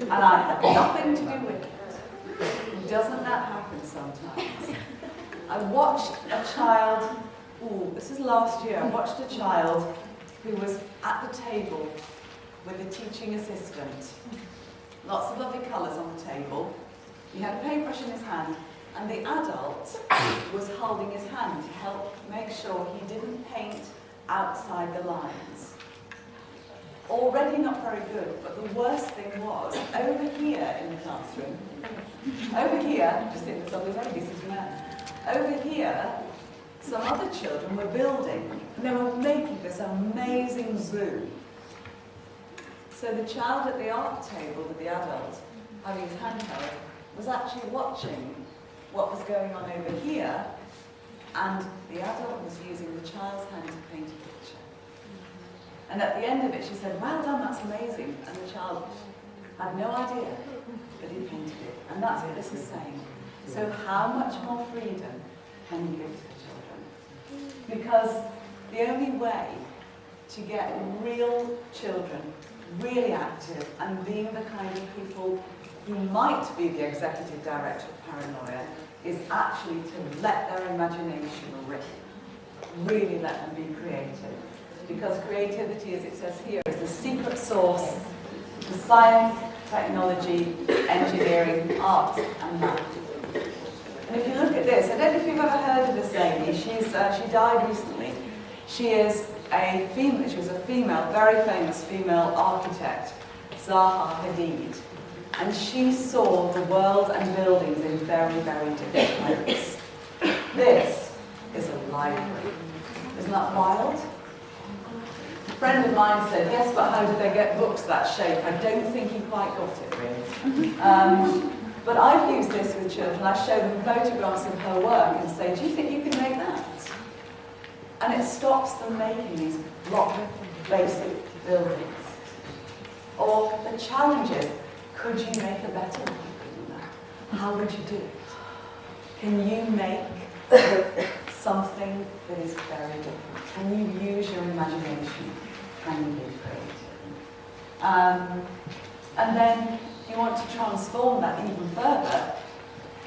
Speaker 1: And I had nothing to do with it. Doesn't that happen sometimes? I watched a child, this is last year, I watched a child who was at the table with a teaching assistant. Lots of lovely colours on the table. He had a paintbrush in his hand, and the adult was holding his hand to help make sure he didn't paint outside the lines. Already not very good, but the worst thing was, over here in the classroom, over here, just think of lovely ladies as well, over here, some other children were building, and they were making this amazing zoo. So the child at the art table with the adult, having his hand held, was actually watching what was going on over here, and the adult was using the child's hand to paint a picture. And at the end of it, she said, well done, that's amazing. And the child had no idea that he painted it. And that's what this is saying. So how much more freedom can you give to the children? Because the only way to get real children really active and being the kind of people who might be the executive director of Paranoia is actually to let their imagination rip. Really let them be creative. Because creativity, as it says here, is the secret sauce to science, technology, engineering, art, and math. And if you look at this, I don't know if you've ever heard of this lady. She died recently. She is a female. She was a female, very famous female architect, Zaha Hadid, and she saw the world and buildings in very, very different ways. This is a library. Isn't that wild? A friend of mine said, yes, but how did they get books that shape? I don't think he quite got it, really. But I've used this with children. I show them photographs of her work and say, do you think you can make that? And it stops them making these block basic buildings. Or the challenge is, could you make a better one than that? How would you do it? Can you make something that is very different? Can you use your imagination? can you be creative? And then you want to transform that even further,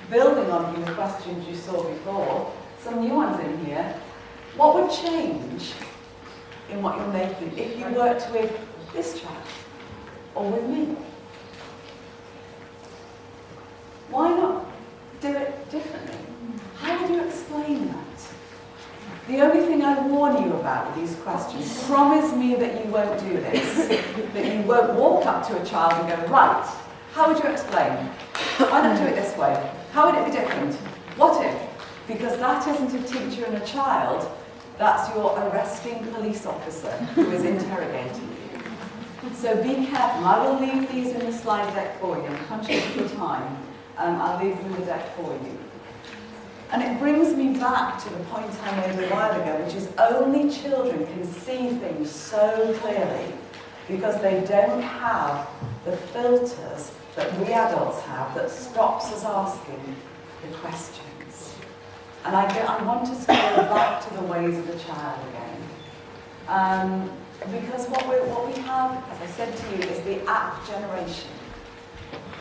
Speaker 1: building on the questions you saw before, some new ones in here. What would change in what you're making if you worked with this child or with me? Why not do it differently? How would you explain that? The only thing I warn you about with these questions, promise me that you won't do this, that you won't walk up to a child and go, right, how would you explain? Why not do it this way? How would it be different? What if? Because that isn't a teacher and a child, that's your arresting police officer who is interrogating you. So be careful. I will leave these in the slide deck for you. I'm conscious of your time. I'll leave them in the deck for you. And it brings me back to the point I made a while ago, which is only children can see things so clearly because they don't have the filters that we adults have that stops us asking the questions. And I want us to go back to the ways of the child again. Because what we have, as I said to you, is the app generation.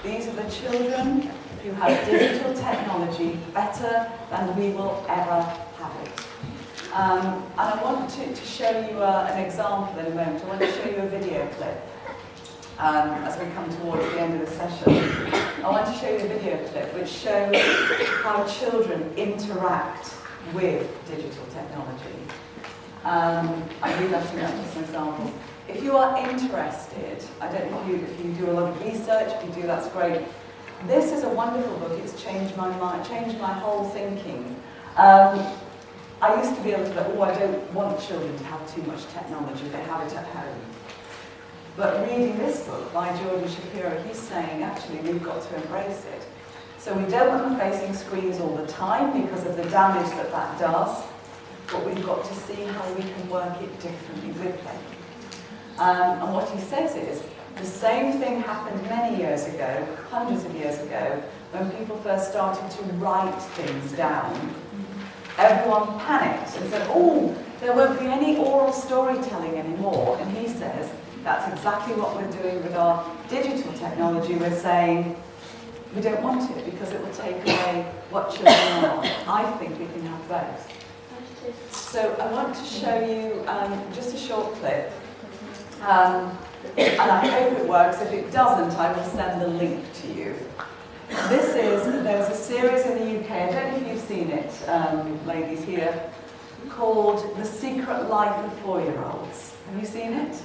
Speaker 1: These are the children who have digital technology better than we will ever have it. And I want to show you an example in a moment. I want to show you a video clip as we come towards the end of the session. I want to show you a video clip which shows how children interact with digital technology. I read that to you as an example. If you are interested, I don't know if you do a lot of research, if you do, that's great. This is a wonderful book. It's changed my mind, changed my whole thinking. I used to be able to go, I don't want children to have too much technology. They have it at home. But reading this book by Jordan Shapiro, he's saying, actually, we've got to embrace it. So we don't want them facing screens all the time because of the damage that that does. But we've got to see how we can work it differently with them. And what he says is, the same thing happened many years ago, hundreds of years ago, when people first started to write things down. Everyone panicked and said, oh, there won't be any oral storytelling anymore. And he says, that's exactly what we're doing with our digital technology. We're saying, we don't want it because it will take away what children are. I think we can have both. So I want to show you just a short clip. And I hope it works. If it doesn't, I will send the link to you. There's a series in the UK, I don't know if you've seen it, ladies here, called The Secret Life of 4-Year-Olds. Have you seen it?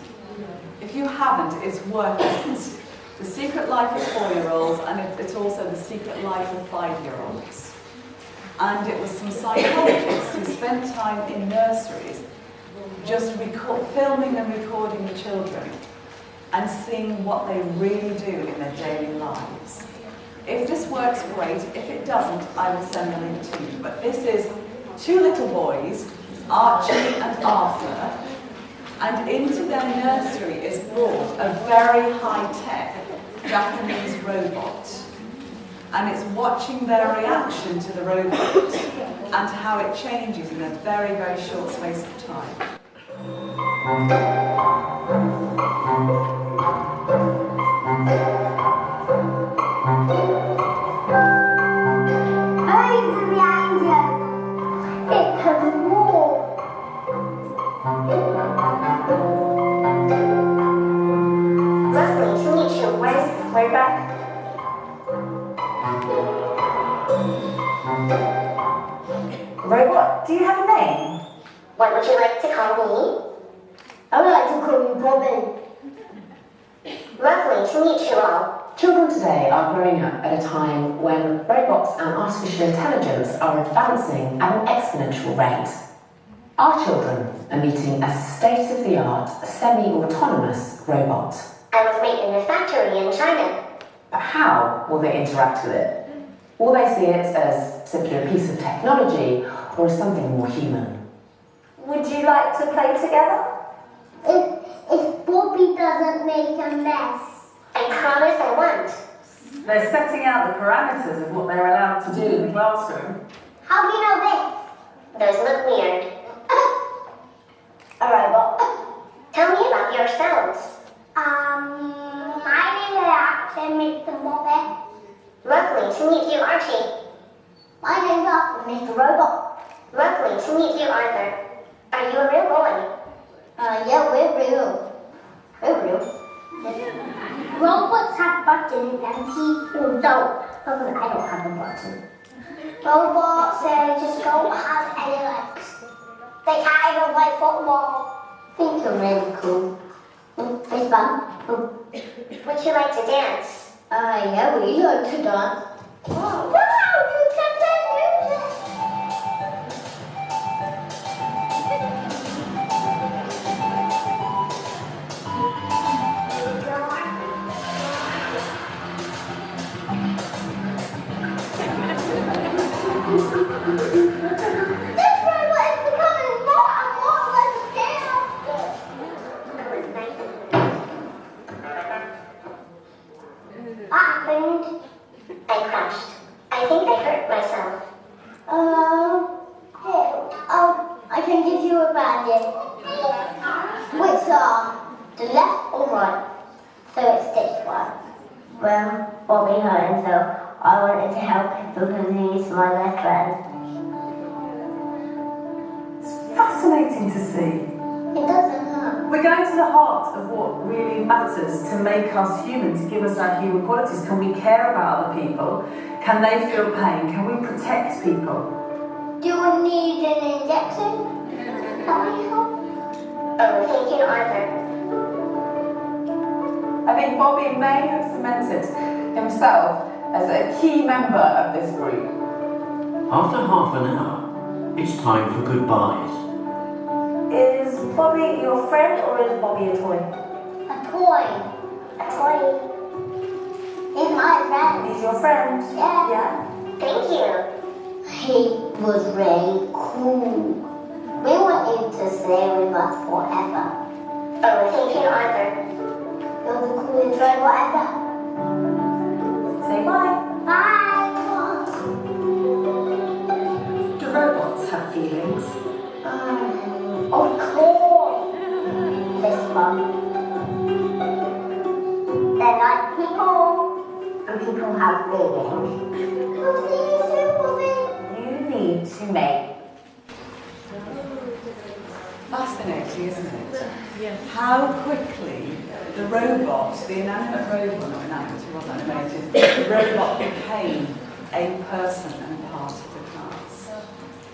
Speaker 1: If you haven't, it's worth it. The Secret Life of 4-Year-Olds, and it's also The Secret Life of 5-Year-Olds. And it was some psychologists who spent time in nurseries just filming and recording the children and seeing what they really do in their daily lives. If this works, great. If it doesn't, I will send the link to you. But this is 2 little boys, Archie and Arthur, and into their nursery is brought a very high-tech Japanese robot. And it's watching their reaction to the robot and how it changes in a very, very short space of time.
Speaker 16: Way back. Robot, do you have a name?
Speaker 9: What would you like to call me? I would like to call you Bobby. Lovely to meet you all.
Speaker 17: Children today are growing up at a time when robots and artificial intelligence are advancing at an exponential rate. Our children are meeting a state-of-the-art, semi-autonomous robot.
Speaker 9: I was made in a factory in China.
Speaker 17: But how will they interact with it? Will they see it as simply a piece of technology or as something more human?
Speaker 16: Would you like to play together?
Speaker 9: If Bobby doesn't make a mess. I promise I won't.
Speaker 16: They're setting out the parameters of what they're allowed to do in the classroom.
Speaker 9: How do you know this? Those look weird.
Speaker 16: A robot.
Speaker 9: Tell me about
Speaker 18: yourselves?
Speaker 19: My name is Mr. Bobby.
Speaker 18: Lovely to meet you, Archie.
Speaker 19: My name is Mr. Robot.
Speaker 18: Lovely to meet you, Arthur. Are you a real boy?
Speaker 19: Yeah, we're real. We're real. Robots have buttons and people don't. Because I don't have a button. Robots, just don't have any legs. They can't even play football. Things are really cool. It's fun.
Speaker 18: Would you like to dance?
Speaker 19: Yeah, we like to dance. Wow, you can play music. This robot is becoming more and more like a scale.
Speaker 18: What happened? I crashed. I think I hurt myself.
Speaker 19: Here, I can give you a bandage. Which arm? The left or right? So it's this one.
Speaker 18: Well, Bobby hurt himself. I wanted to help him because he's my best friend.
Speaker 16: It's fascinating to see.
Speaker 19: It doesn't hurt.
Speaker 16: We're going to the heart of what really matters to make us human, to give us our human qualities. Can we care about other people? Can they feel pain? Can we protect people?
Speaker 19: Do you need an injection? Can we help?
Speaker 18: Oh, thank you, Arthur.
Speaker 20: I think Bobby may have cemented himself as a key member of this group.
Speaker 21: After half an hour, it's time for goodbyes.
Speaker 19: Is Bobby your friend or is Bobby a toy? A toy. A toy. He's my friend.
Speaker 16: He's your friend?
Speaker 19: Yeah.
Speaker 18: Thank you.
Speaker 19: He was really cool. We want you to stay with us forever.
Speaker 18: Oh, thank you, Arthur.
Speaker 19: You're the coolest robot ever.
Speaker 16: Say bye.
Speaker 19: Bye.
Speaker 17: Do robots have feelings?
Speaker 19: Of course. This one. They're like people. And people have feelings.
Speaker 17: You need to make.
Speaker 1: Fascinating, isn't it? Yes. How quickly the robot, the inanimate robot, not inanimate, it was animated, the robot became a person and part of the class.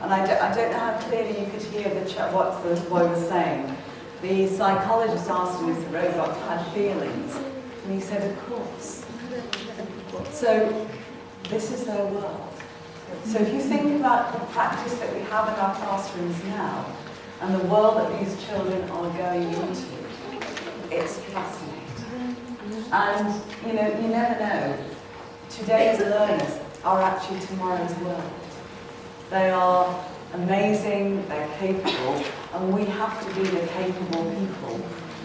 Speaker 1: And I don't know how clearly you could hear what the boy was saying. The psychologist asked him if the robot had feelings, and he said, of course. So this is their world. So if you think about the practice that we have in our classrooms now, and the world that these children are going into, it's fascinating. And you never know, today's learners are actually tomorrow's world. They are amazing, they're capable, and we have to be the capable people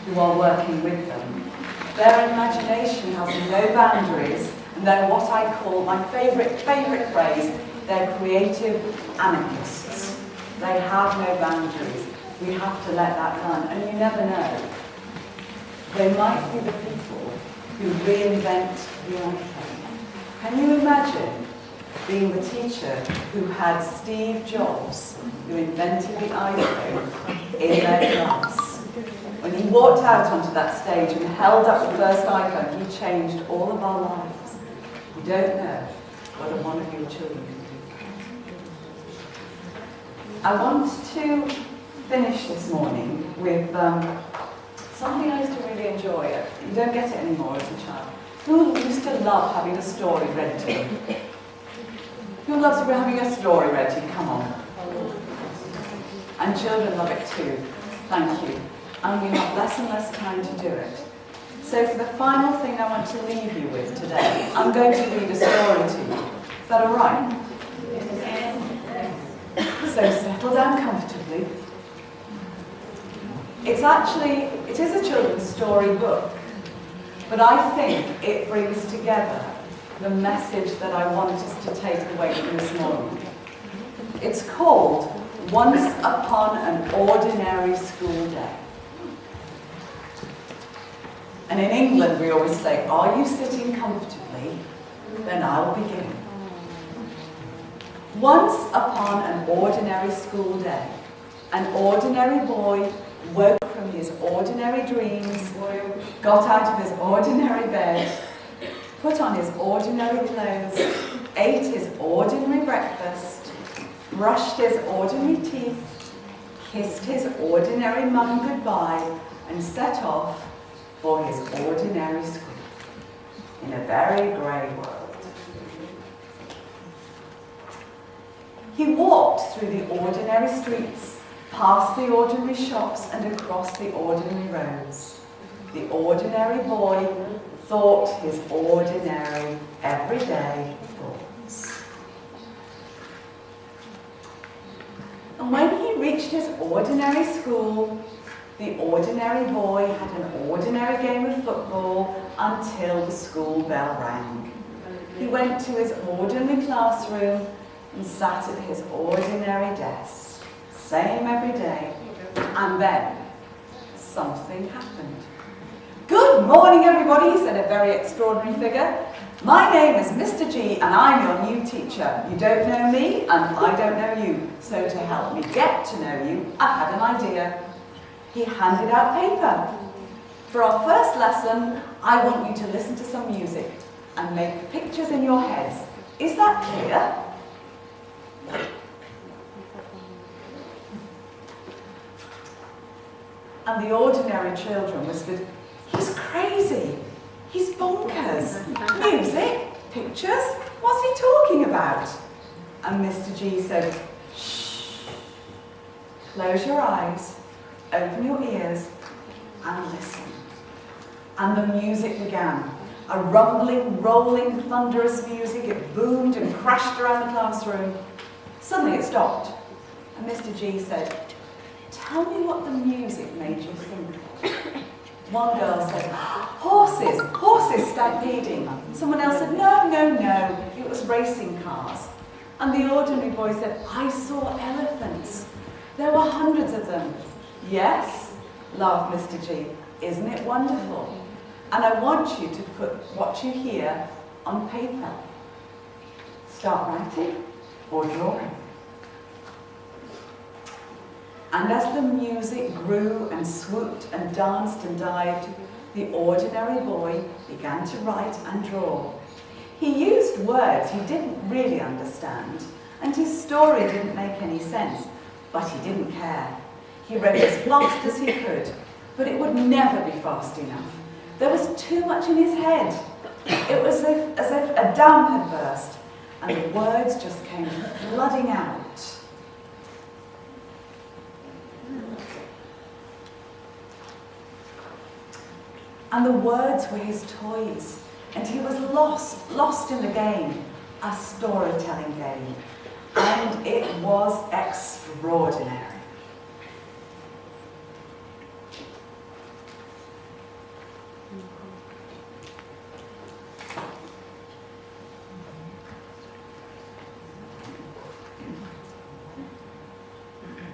Speaker 1: who are working with them. Their imagination has no boundaries, and they're what I call, my favourite phrase, they're creative anarchists. They have no boundaries. We have to let that run, and you never know. They might be the people who reinvent the iPhone. Can you imagine being the teacher who had Steve Jobs, who invented the iPhone, in their class? When he walked out onto that stage and held up the first iPhone, he changed all of our lives. You don't know what one of your children can do. I want to finish this morning with something I used to really enjoy. You don't get it anymore as a child. Who used to love having a story read to them? Who loves having a story read to you? Come on. And children love it too. Thank you. And we have less and less time to do it. So for the final thing I want to leave you with today, I'm going to read a story to you. Is that all right? So settle down comfortably. It is a children's story book, but I think it brings together the message that I want us to take away from this morning. It's called Once Upon an Ordinary School Day. And in England we always say, are you sitting comfortably? Then I'll begin. Once upon an ordinary school day, an ordinary boy woke from his ordinary dreams, got out of his ordinary bed, put on his ordinary clothes, ate his ordinary breakfast, brushed his ordinary teeth, kissed his ordinary mum goodbye, and set off for his ordinary school in a very grey world. He walked through the ordinary streets, past the ordinary shops and across the ordinary roads. The ordinary boy thought his ordinary, everyday thoughts. And when he reached his ordinary school, the ordinary boy had an ordinary game of football until the school bell rang. He went to his ordinary classroom and sat at his ordinary desk. Same every day. And then something happened. Good morning, everybody, said a very extraordinary figure. My name is Mr. G and I'm your new teacher. You don't know me and I don't know you. So to help me get to know you, I've had an idea. He handed out paper. For our first lesson, I want you to listen to some music and make pictures in your heads. Is that clear? And the ordinary children whispered, he's crazy, he's bonkers. Music, pictures, what's he talking about? And Mr. G said, shh, close your eyes, open your ears and listen. And the music began. A rumbling, rolling, thunderous music. It boomed and crashed around the classroom. Suddenly it stopped. And Mr. G said, tell me what the music made you think of. One girl said, horses, horses stampeding. Someone else said, no, no, no, it was racing cars. And the ordinary boy said, I saw elephants. There were hundreds of them. Yes, laughed Mr. G, isn't it wonderful? And I want you to put what you hear on paper. Start writing or drawing. And as the music grew and swooped and danced and dived, the ordinary boy began to write and draw. He used words he didn't really understand, and his story didn't make any sense, but he didn't care. He wrote as fast as he could, but it would never be fast enough. There was too much in his head. It was as if a dam had burst, and the words just came flooding out. And the words were his toys, and he was lost in the game, a storytelling game. And it was extraordinary.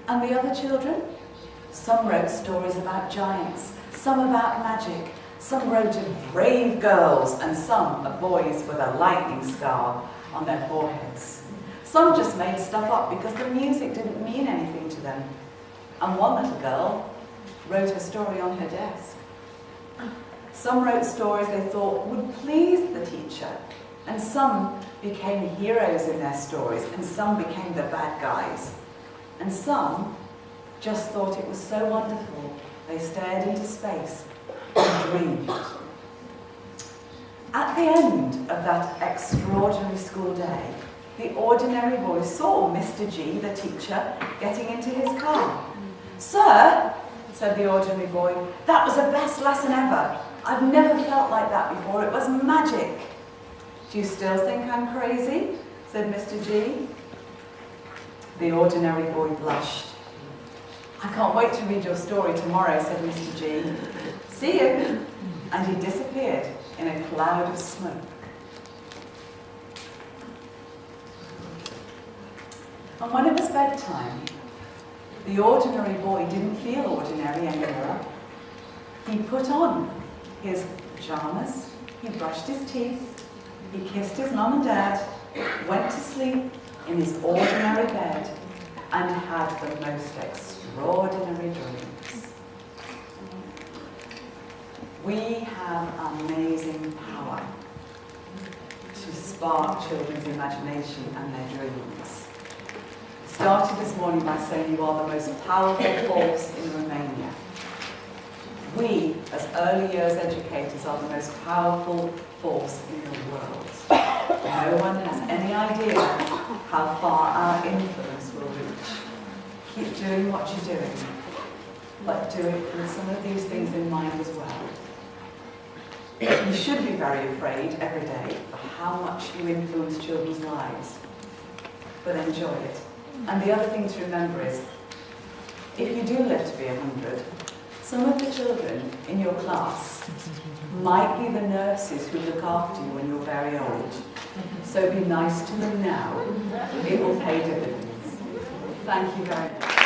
Speaker 1: And the other children? Some wrote stories about giants, some about magic, some wrote of brave girls, and some of boys with a lightning scar on their foreheads. Some just made stuff up because the music didn't mean anything to them. And one little girl wrote her story on her desk. Some wrote stories they thought would please the teacher, and some became heroes in their stories, and some became the bad guys. And some just thought it was so wonderful they stared into space and dreamed. At the end of that extraordinary school day, the ordinary boy saw Mr. G, the teacher, getting into his car. Sir, said the ordinary boy, that was the best lesson ever. I've never felt like that before. It was magic. Do you still think I'm crazy? Said Mr. G. The ordinary boy blushed. I can't wait to read your story tomorrow, said Mr. G. See you. And he disappeared in a cloud of smoke. And when it was bedtime, the ordinary boy didn't feel ordinary anymore. He put on his pajamas, he brushed his teeth, he kissed his mum and dad, went to sleep in his ordinary bed, and had the most extraordinary dreams. We have amazing power to spark children's imagination and their dreams. I started this morning by saying you are the most powerful force in Romania. We, as early years educators, are the most powerful force in the world. No one has any idea how far our influence will reach. Keep doing what you're doing, but do it with some of these things in mind as well. You should be very afraid every day of how much you influence children's lives, but enjoy it. And the other thing to remember is, if you do live to be 100, some of the children in your class might be the nurses who look after you when you're very old. So be nice to them now. It will pay dividends. Thank you very much.